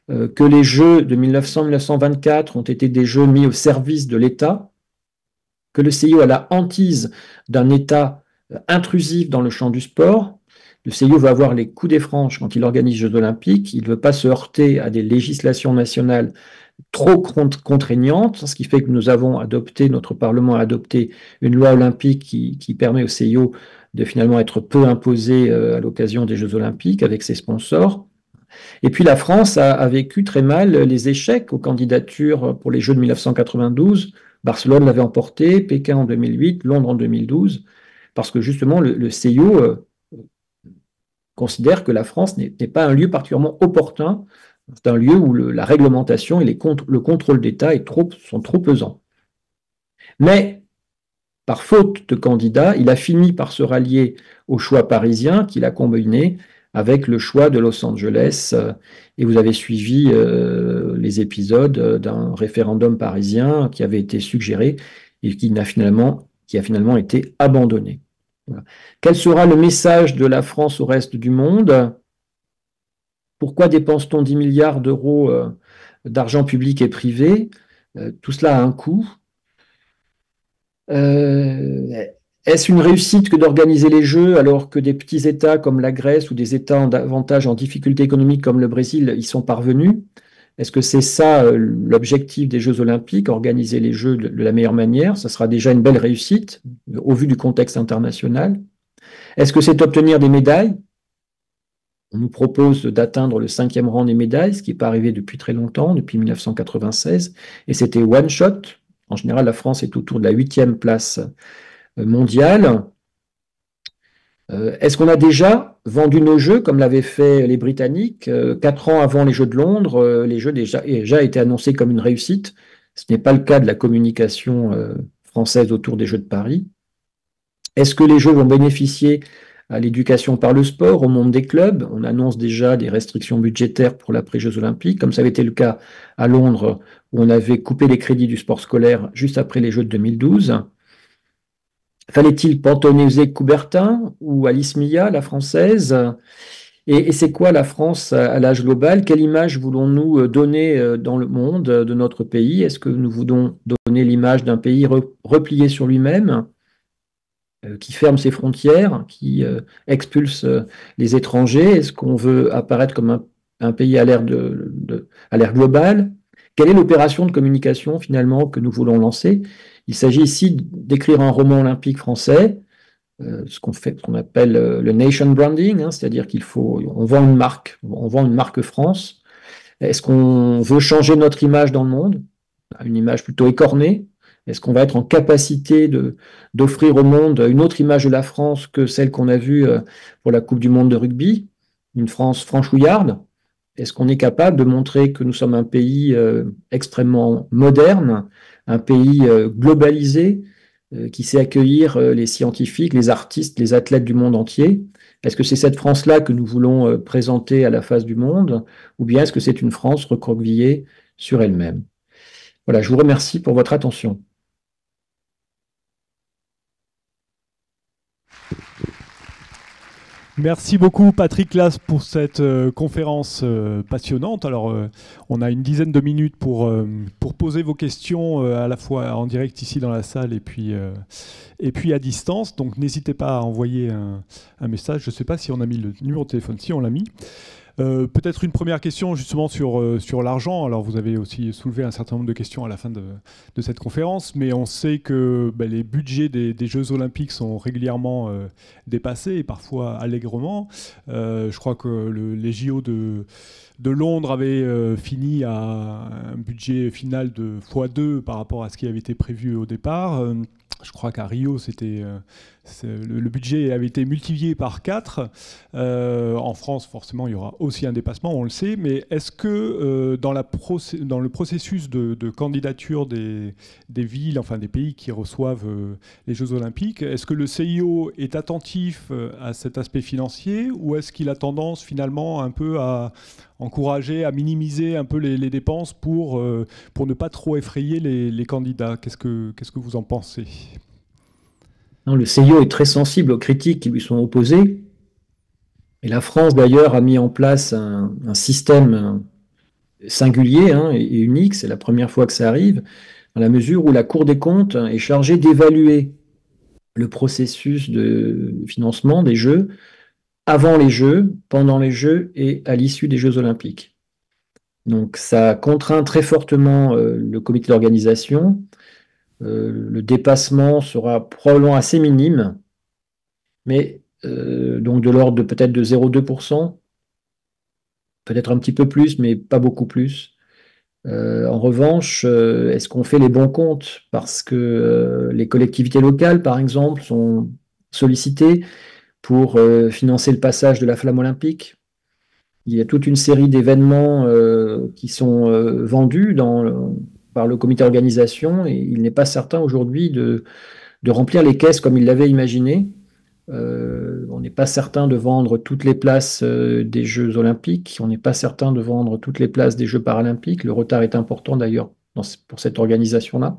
que les Jeux de 1900-1924 ont été des Jeux mis au service de l'État, que le CIO a la hantise d'un État intrusif dans le champ du sport. Le CIO veut avoir les coups des franches quand il organise les Jeux olympiques. Il ne veut pas se heurter à des législations nationales trop contraignantes, ce qui fait que notre Parlement a adopté une loi olympique qui permet au CIO de finalement être peu imposé à l'occasion des Jeux olympiques avec ses sponsors. Et puis la France a vécu très mal les échecs aux candidatures pour les Jeux de 1992. Barcelone l'avait emporté, Pékin en 2008, Londres en 2012, parce que justement le CIO considère que la France n'est pas un lieu particulièrement opportun, c'est un lieu où la réglementation et le contrôle d'État sont trop pesants. Mais, par faute de candidat, il a fini par se rallier au choix parisien qu'il a combiné avec le choix de Los Angeles. Et vous avez suivi les épisodes d'un référendum parisien qui avait été suggéré et qui a finalement été abandonné. Voilà. Quel sera le message de la France au reste du monde? Pourquoi dépense-t-on 10 milliards d'euros d'argent public et privé? Tout cela a un coût. Est-ce une réussite que d'organiser les Jeux alors que des petits États comme la Grèce ou des États davantage en difficulté économique comme le Brésil y sont parvenus? Est-ce que c'est ça l'objectif des Jeux olympiques, organiser les Jeux de la meilleure manière? Ça sera déjà une belle réussite au vu du contexte international. Est-ce que c'est obtenir des médailles? On nous propose d'atteindre le 5e rang des médailles, ce qui n'est pas arrivé depuis très longtemps, depuis 1996, et c'était one shot. En général, la France est autour de la 8e place mondiale. Est-ce qu'on a déjà vendu nos jeux comme l'avaient fait les Britanniques 4 ans avant les Jeux de Londres, les Jeux déjà étaient annoncés comme une réussite. Ce n'est pas le cas de la communication française autour des Jeux de Paris. Est-ce que les Jeux vont bénéficier à l'éducation par le sport, au monde des clubs? On annonce déjà des restrictions budgétaires pour l'après-Jeux olympiques, comme ça avait été le cas à Londres, où on avait coupé les crédits du sport scolaire juste après les Jeux de 2012. Fallait-il pantonner Coubertin ou Alice Mia, la française? Et c'est quoi la France à l'âge global? Quelle image voulons-nous donner dans le monde de notre pays? Est-ce que nous voulons donner l'image d'un pays replié sur lui-même, qui ferme ses frontières, qui expulse les étrangers? Est-ce qu'on veut apparaître comme un pays à à l'ère globale? Quelle est l'opération de communication finalement que nous voulons lancer? Il s'agit ici d'écrire un roman olympique français, ce qu'on appelle le nation branding, hein, c'est-à-dire on vend on vend une marque France. Est-ce qu'on veut changer notre image dans le monde, une image plutôt écornée? Est-ce qu'on va être en capacité d'offrir au monde une autre image de la France que celle qu'on a vue pour la Coupe du Monde de rugby, une France franchouillarde? Est-ce qu'on est capable de montrer que nous sommes un pays extrêmement moderne, un pays globalisé, qui sait accueillir les scientifiques, les artistes, les athlètes du monde entier? Est-ce que c'est cette France-là que nous voulons présenter à la face du monde, ou bien est-ce que c'est une France recroquevillée sur elle-même? Voilà, je vous remercie pour votre attention.
Merci beaucoup Patrick Las pour cette conférence passionnante. Alors on a une dizaine de minutes pour poser vos questions à la fois en direct ici dans la salle et puis à distance. Donc n'hésitez pas à envoyer un message. Je ne sais pas si on a mis le numéro de téléphone, si on l'a mis. Peut-être une première question justement sur l'argent. Alors vous avez aussi soulevé un certain nombre de questions à la fin de cette conférence, mais on sait que les budgets des Jeux Olympiques sont régulièrement dépassés et parfois allègrement. Je crois que les JO de Londres avaient fini à un budget final de x2 par rapport à ce qui avait été prévu au départ. Je crois qu'à Rio, le budget avait été multiplié par 4. En France, forcément, il y aura aussi un dépassement, on le sait. Mais est-ce que dans le processus de candidature des villes, enfin des pays qui reçoivent les Jeux Olympiques, est-ce que le CIO est attentif à cet aspect financier ou est-ce qu'il a tendance finalement un peu à encourager, à minimiser un peu les dépenses pour ne pas trop effrayer les candidats? Qu'est-ce que vous en pensez?
Non, le CIO est très sensible aux critiques qui lui sont opposées. Et la France, d'ailleurs, a mis en place un système singulier, hein, et unique. C'est la première fois que ça arrive, dans la mesure où la Cour des comptes est chargée d'évaluer le processus de financement des Jeux avant les Jeux, pendant les Jeux et à l'issue des Jeux Olympiques. Donc ça contraint très fortement le comité d'organisation. Le dépassement sera probablement assez minime, mais donc de l'ordre de peut-être de 0,2%, peut-être un petit peu plus, mais pas beaucoup plus. En revanche, est-ce qu'on fait les bons comptes? Parce que les collectivités locales, par exemple, sont sollicitées pour financer le passage de la flamme olympique. Il y a toute une série d'événements qui sont vendus par le comité d'organisation et il n'est pas certain aujourd'hui de remplir les caisses comme il l'avait imaginé. On n'est pas certain de vendre toutes les places des Jeux olympiques, on n'est pas certain de vendre toutes les places des Jeux paralympiques. Le retard est important d'ailleurs pour cette organisation-là.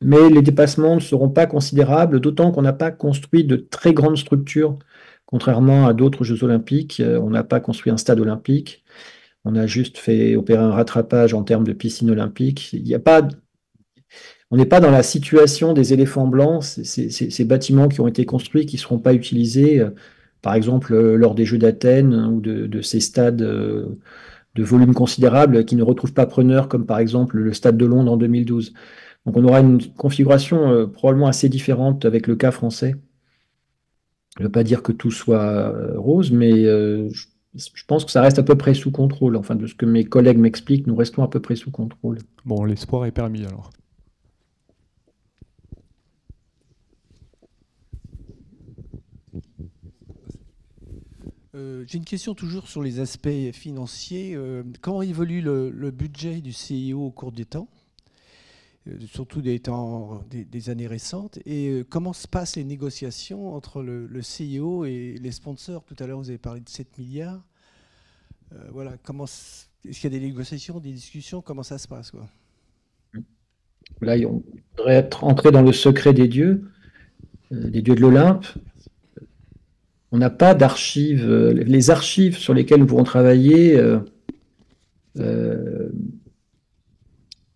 Mais les dépassements ne seront pas considérables, d'autant qu'on n'a pas construit de très grandes structures, contrairement à d'autres Jeux olympiques. On n'a pas construit un stade olympique, on a juste fait opérer un rattrapage en termes de piscine olympique. Il n'y a pas On n'est pas dans la situation des éléphants blancs, ces bâtiments qui ont été construits, qui ne seront pas utilisés, par exemple, lors des Jeux d'Athènes hein, ou de ces stades de volume considérable qui ne retrouvent pas preneur, comme par exemple le stade de Londres en 2012. Donc on aura une configuration probablement assez différente avec le cas français. Je ne veux pas dire que tout soit rose, mais je pense que ça reste à peu près sous contrôle. Enfin, de ce que mes collègues m'expliquent, nous restons à peu près sous contrôle.
Bon, l'espoir est permis alors.
J'ai une question toujours sur les aspects financiers. Comment évolue le budget du CIO au cours des temps, surtout des années récentes, et comment se passent les négociations entre le CIO et les sponsors? Tout à l'heure, vous avez parlé de 7 milliards. Voilà, est-ce qu'il y a des négociations, des discussions? Comment ça se passe, quoi?
Là, on devrait être entré dans le secret des dieux. des dieux de l'Olympe. On n'a pas d'archives. Les archives sur lesquelles nous pourrons travailler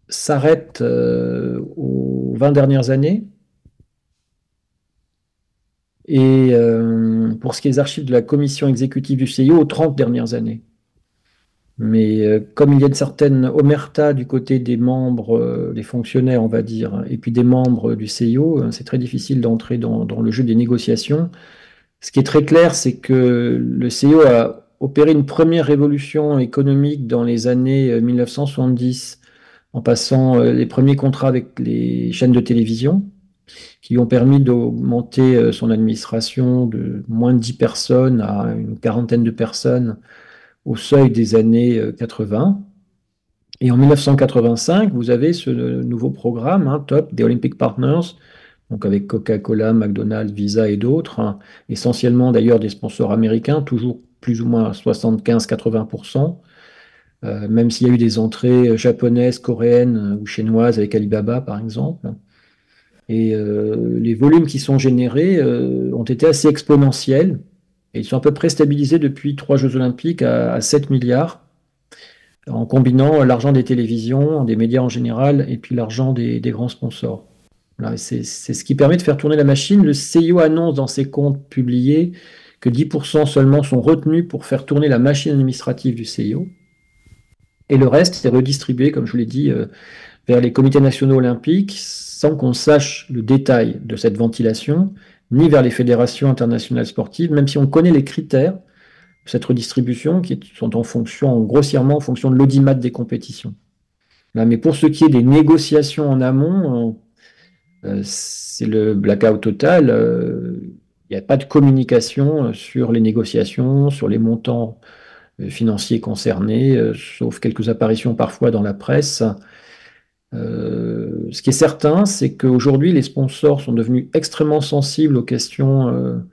s'arrêtent aux 20 dernières années. Et pour ce qui est des archives de la commission exécutive du CIO, aux 30 dernières années. Mais comme il y a une certaine omerta du côté des membres, des fonctionnaires, on va dire, et puis des membres du CIO, c'est très difficile d'entrer dans le jeu des négociations. Ce qui est très clair, c'est que le CIO a opéré une première révolution économique dans les années 1970, en passant les premiers contrats avec les chaînes de télévision, qui lui ont permis d'augmenter son administration de moins de 10 personnes à une quarantaine de personnes au seuil des années 80. Et en 1985, vous avez ce nouveau programme, TOP, des Olympic Partners, donc avec Coca-Cola, McDonald's, Visa et d'autres, essentiellement d'ailleurs des sponsors américains, toujours plus ou moins à 75-80%, même s'il y a eu des entrées japonaises, coréennes ou chinoises avec Alibaba par exemple. Et les volumes qui sont générés ont été assez exponentiels. Et ils sont à peu près stabilisés depuis 3 Jeux Olympiques à 7 milliards, en combinant l'argent des télévisions, des médias en général, et puis l'argent des grands sponsors. Voilà, c'est ce qui permet de faire tourner la machine. Le CIO annonce dans ses comptes publiés que 10% seulement sont retenus pour faire tourner la machine administrative du CIO. Et le reste est redistribué, comme je vous l'ai dit, vers les comités nationaux olympiques, sans qu'on sache le détail de cette ventilation, ni vers les fédérations internationales sportives, même si on connaît les critères de cette redistribution, qui sont grossièrement en fonction de l'audimat des compétitions. Là, mais pour ce qui est des négociations en amont, c'est le blackout total. Il n'y a pas de communication sur les négociations, sur les montants financiers concernés, sauf quelques apparitions parfois dans la presse. Ce qui est certain, c'est qu'aujourd'hui, les sponsors sont devenus extrêmement sensibles aux questions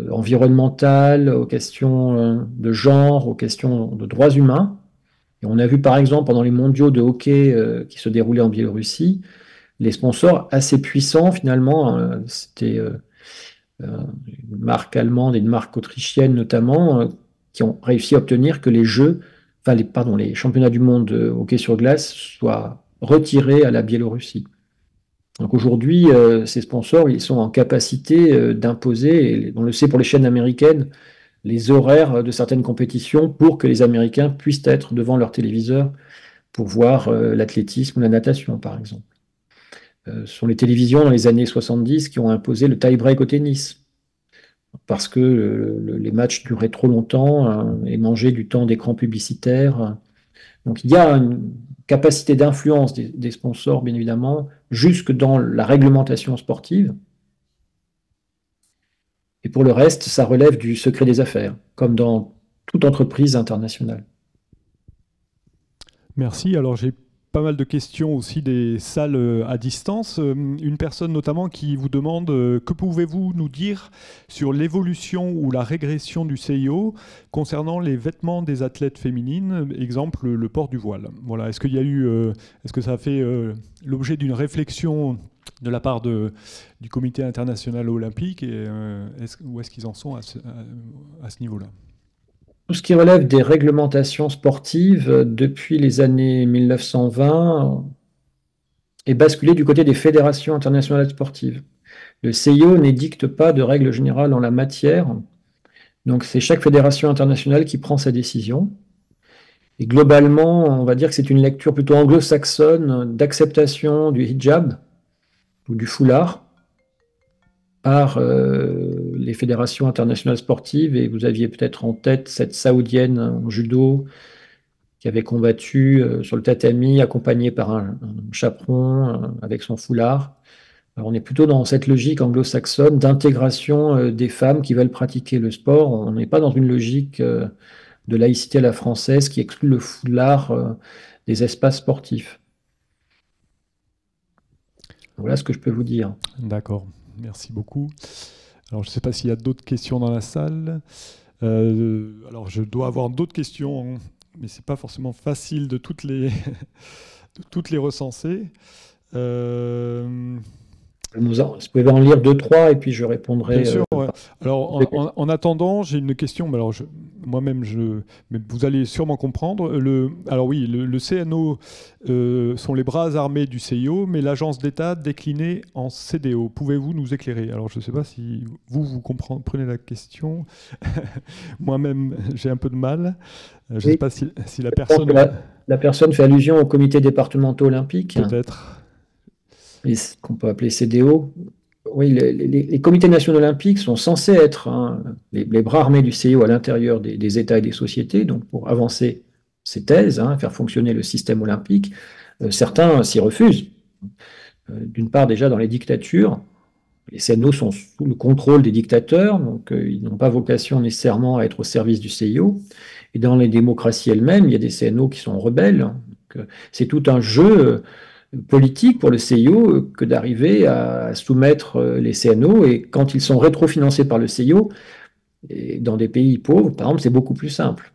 environnementales, aux questions de genre, aux questions de droits humains. Et on a vu par exemple pendant les mondiaux de hockey qui se déroulaient en Biélorussie, les sponsors assez puissants finalement, c'était une marque allemande et une marque autrichienne notamment, qui ont réussi à obtenir que les les championnats du monde de hockey sur glace soient retirés à la Biélorussie. Donc aujourd'hui, ces sponsors, ils sont en capacité d'imposer, et on le sait pour les chaînes américaines, les horaires de certaines compétitions pour que les Américains puissent être devant leur téléviseur pour voir l'athlétisme ou la natation, par exemple. Ce sont les télévisions dans les années 70 qui ont imposé le tie-break au tennis, parce que les matchs duraient trop longtemps et mangeaient du temps d'écran publicitaire. Donc il y a une capacité d'influence des sponsors, bien évidemment, jusque dans la réglementation sportive. Et pour le reste, ça relève du secret des affaires, comme dans toute entreprise internationale.
Merci. Alors j'ai pas mal de questions aussi des salles à distance. Une personne notamment qui vous demande que pouvez-vous nous dire sur l'évolution ou la régression du CIO concernant les vêtements des athlètes féminines, exemple le port du voile. Voilà. Est-ce que ça a fait l'objet d'une réflexion de la part du Comité international olympique et où est-ce qu'ils en sont à ce niveau-là?
Tout ce qui relève des réglementations sportives depuis les années 1920 est basculé du côté des fédérations internationales sportives. Le CIO n'édicte pas de règles générales en la matière, donc c'est chaque fédération internationale qui prend sa décision. Et globalement, on va dire que c'est une lecture plutôt anglo-saxonne d'acceptation du hijab ou du foulard par les fédérations internationales sportives, et vous aviez peut-être en tête cette saoudienne en judo qui avait combattu sur le tatami, accompagnée par un chaperon avec son foulard. Alors on est plutôt dans cette logique anglo-saxonne d'intégration des femmes qui veulent pratiquer le sport. On n'est pas dans une logique de laïcité à la française qui exclut le foulard des espaces sportifs. Voilà ce que je peux vous dire.
D'accord, merci beaucoup. Alors, je ne sais pas s'il y a d'autres questions dans la salle. Alors, je dois avoir d'autres questions, mais ce n'est pas forcément facile de toutes les recenser.
Vous pouvez en lire deux, trois, et puis je
Bien
répondrai.
sûr, ouais. Alors, en attendant, j'ai une question, mais alors moi-même, mais vous allez sûrement comprendre. Alors oui, le CNO sont les bras armés du CIO, mais l'agence d'État déclinée en CDO. Pouvez-vous nous éclairer? Alors, je ne sais pas si vous comprenez la question. Moi-même, j'ai un peu de mal. Je ne sais
Oui.
pas si la
Je pense
personne...
que la personne fait allusion au comité départementaux olympiques,
Peut-être.
qu'on peut appeler CDO. Oui, les comités nationaux olympiques sont censés être les bras armés du CIO à l'intérieur des États et des sociétés, donc pour avancer ces thèses, faire fonctionner le système olympique. Certains s'y refusent. D'une part, déjà dans les dictatures, les CNO sont sous le contrôle des dictateurs, donc ils n'ont pas vocation nécessairement à être au service du CIO. Et dans les démocraties elles-mêmes, il y a des CNO qui sont rebelles. C'est tout un jeu politique pour le CIO que d'arriver à soumettre les CNO. Et quand ils sont rétrofinancés par le CIO, et dans des pays pauvres, par exemple, c'est beaucoup plus simple.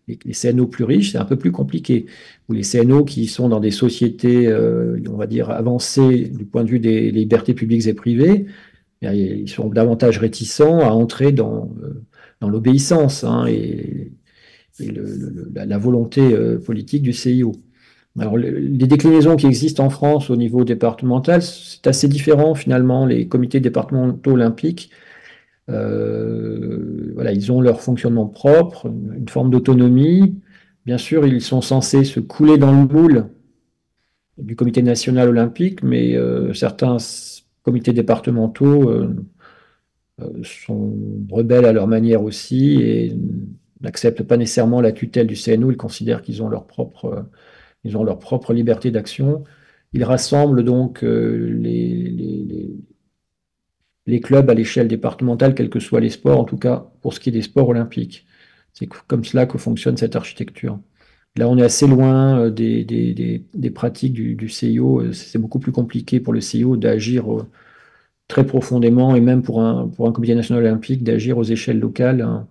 Les CNO plus riches, c'est un peu plus compliqué. Ou les CNO qui sont dans des sociétés, on va dire, avancées du point de vue des libertés publiques et privées, ils sont davantage réticents à entrer dans l'obéissance et la volonté politique du CIO. Alors, les déclinaisons qui existent en France au niveau départemental, c'est assez différent finalement. Les comités départementaux olympiques, voilà, ils ont leur fonctionnement propre, une forme d'autonomie. Bien sûr, ils sont censés se couler dans le moule du comité national olympique, mais certains comités départementaux sont rebelles à leur manière aussi et n'acceptent pas nécessairement la tutelle du CNO. Ils considèrent qu'ils ont ils ont leur propre liberté d'action. Ils rassemblent donc les clubs à l'échelle départementale, quels que soient les sports, en tout cas pour ce qui est des sports olympiques. C'est comme cela que fonctionne cette architecture. Là, on est assez loin des pratiques du CIO. C'est beaucoup plus compliqué pour le CIO d'agir très profondément, et même pour un comité national olympique, d'agir aux échelles locales.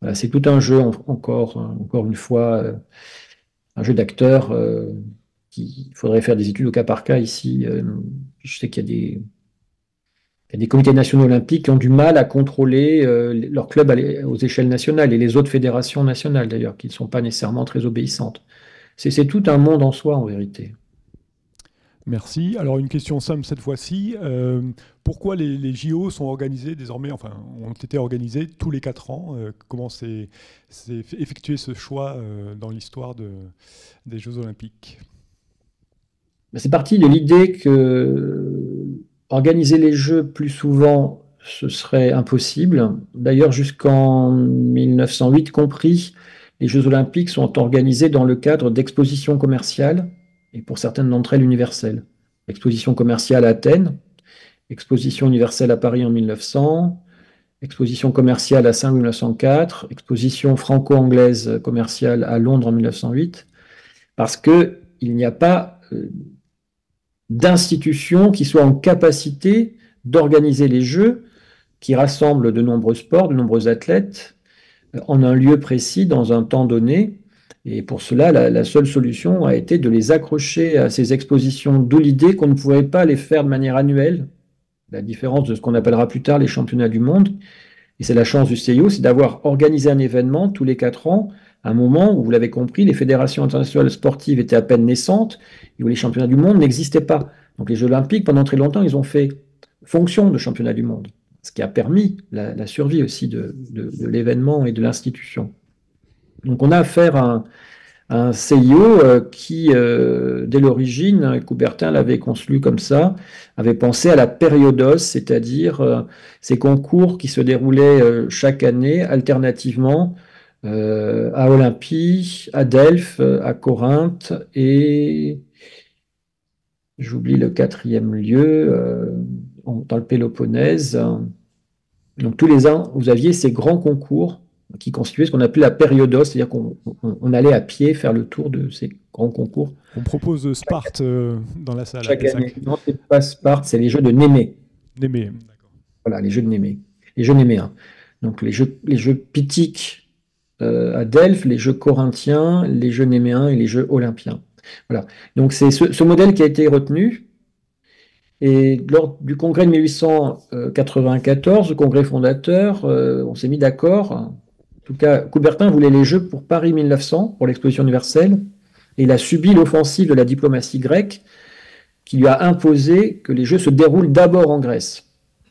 Voilà, c'est tout un jeu, encore une fois, un jeu d'acteurs. Il faudrait faire des études au cas par cas ici. Je sais qu'il y a des comités nationaux olympiques qui ont du mal à contrôler leurs clubs aux échelles nationales et les autres fédérations nationales d'ailleurs, qui ne sont pas nécessairement très obéissantes. C'est tout un monde en soi en vérité.
Merci. Alors une question simple cette fois-ci. Pourquoi les JO sont organisés désormais, enfin ont été organisés tous les 4 ans? Comment s'est effectué ce choix dans l'histoire des Jeux Olympiques?
C'est parti de l'idée que organiser les Jeux plus souvent, ce serait impossible. D'ailleurs, jusqu'en 1908 compris, les Jeux Olympiques sont organisés dans le cadre d'expositions commerciales, et pour certaines d'entre elles universelles. Exposition commerciale à Athènes, exposition universelle à Paris en 1900, exposition commerciale à Saint-Louis en 1904, exposition franco-anglaise commerciale à Londres en 1908, parce qu'il n'y a pas d'institution qui soit en capacité d'organiser les Jeux qui rassemblent de nombreux sports, de nombreux athlètes, en un lieu précis, dans un temps donné. Et pour cela, la seule solution a été de les accrocher à ces expositions, d'où l'idée qu'on ne pouvait pas les faire de manière annuelle, la différence de ce qu'on appellera plus tard les championnats du monde. Et c'est la chance du CIO, c'est d'avoir organisé un événement tous les 4 ans, à un moment où, vous l'avez compris, les fédérations internationales sportives étaient à peine naissantes et où les championnats du monde n'existaient pas. Donc les Jeux olympiques, pendant très longtemps, ils ont fait fonction de championnat du monde, ce qui a permis la survie aussi de l'événement et de l'institution. Donc on a affaire à un CIO qui, dès l'origine, Coubertin l'avait conçu comme ça, avait pensé à la périodos, c'est-à-dire ces concours qui se déroulaient chaque année alternativement à Olympie, à Delphes, à Corinthe et j'oublie le 4e lieu, dans le Péloponnèse. Donc tous les ans, vous aviez ces grands concours qui constituaient ce qu'on appelait la périodos, c'est-à-dire qu'on allait à pied faire le tour de ces grands concours.
On propose Sparte dans la salle.
Chaque année. Non, c'est pas Sparte, c'est les Jeux de Némée.
Némée, d'accord.
Voilà, les Jeux de Némée. Les Jeux néméens. Donc les Jeux pythiques à Delphes, les Jeux corinthiens, les Jeux néméens et les Jeux olympiens. Voilà. Donc c'est ce modèle qui a été retenu. Et lors du congrès de 1894, le congrès fondateur, on s'est mis d'accord. En tout cas, Coubertin voulait les Jeux pour Paris 1900, pour l'exposition universelle. Et il a subi l'offensive de la diplomatie grecque qui lui a imposé que les Jeux se déroulent d'abord en Grèce.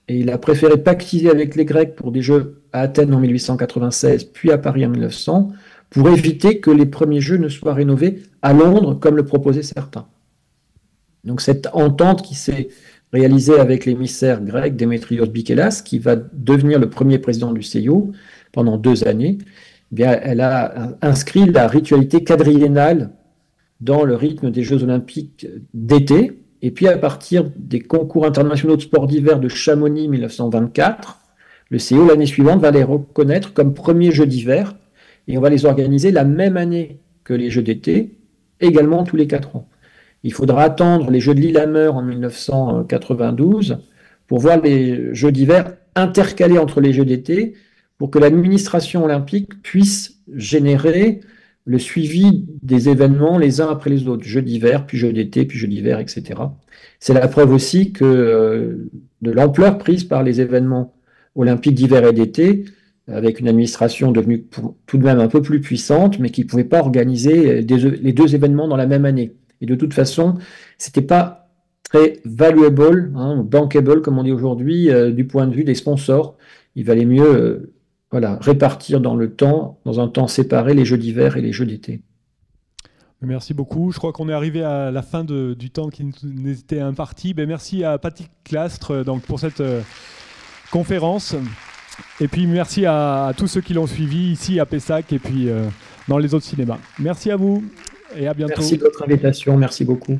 Et il a préféré pactiser avec les Grecs pour des Jeux à Athènes en 1896, puis à Paris en 1900, pour éviter que les premiers Jeux ne soient rénovés à Londres, comme le proposaient certains. Donc cette entente qui s'est réalisée avec l'émissaire grec Démétrios Bikelas, qui va devenir le premier président du CIO pendant 2 années, eh bien, elle a inscrit la ritualité quadriennale dans le rythme des Jeux olympiques d'été. Et puis à partir des concours internationaux de sport d'hiver de Chamonix 1924, le CIO l'année suivante va les reconnaître comme premiers Jeux d'hiver et on va les organiser la même année que les Jeux d'été, également tous les 4 ans. Il faudra attendre les Jeux de Lillehammer en 1992 pour voir les Jeux d'hiver intercalés entre les Jeux d'été pour que l'administration olympique puisse générer le suivi des événements les uns après les autres, Jeux d'hiver, puis Jeux d'été, puis Jeux d'hiver, etc. C'est la preuve aussi que de l'ampleur prise par les événements olympiques d'hiver et d'été, avec une administration devenue tout de même un peu plus puissante, mais qui ne pouvait pas organiser les 2 événements dans la même année. Et de toute façon, ce n'était pas très valuable, bankable, comme on dit aujourd'hui, du point de vue des sponsors. Il valait mieux répartir dans le temps, dans un temps séparé, les Jeux d'hiver et les Jeux d'été.
Merci beaucoup. Je crois qu'on est arrivé à la fin du temps qui nous était imparti. Merci à Patrick Clastres pour cette conférence. Et puis merci à tous ceux qui l'ont suivi ici à Pessac et puis dans les autres cinémas. Merci à vous et à bientôt.
Merci de votre invitation. Merci beaucoup.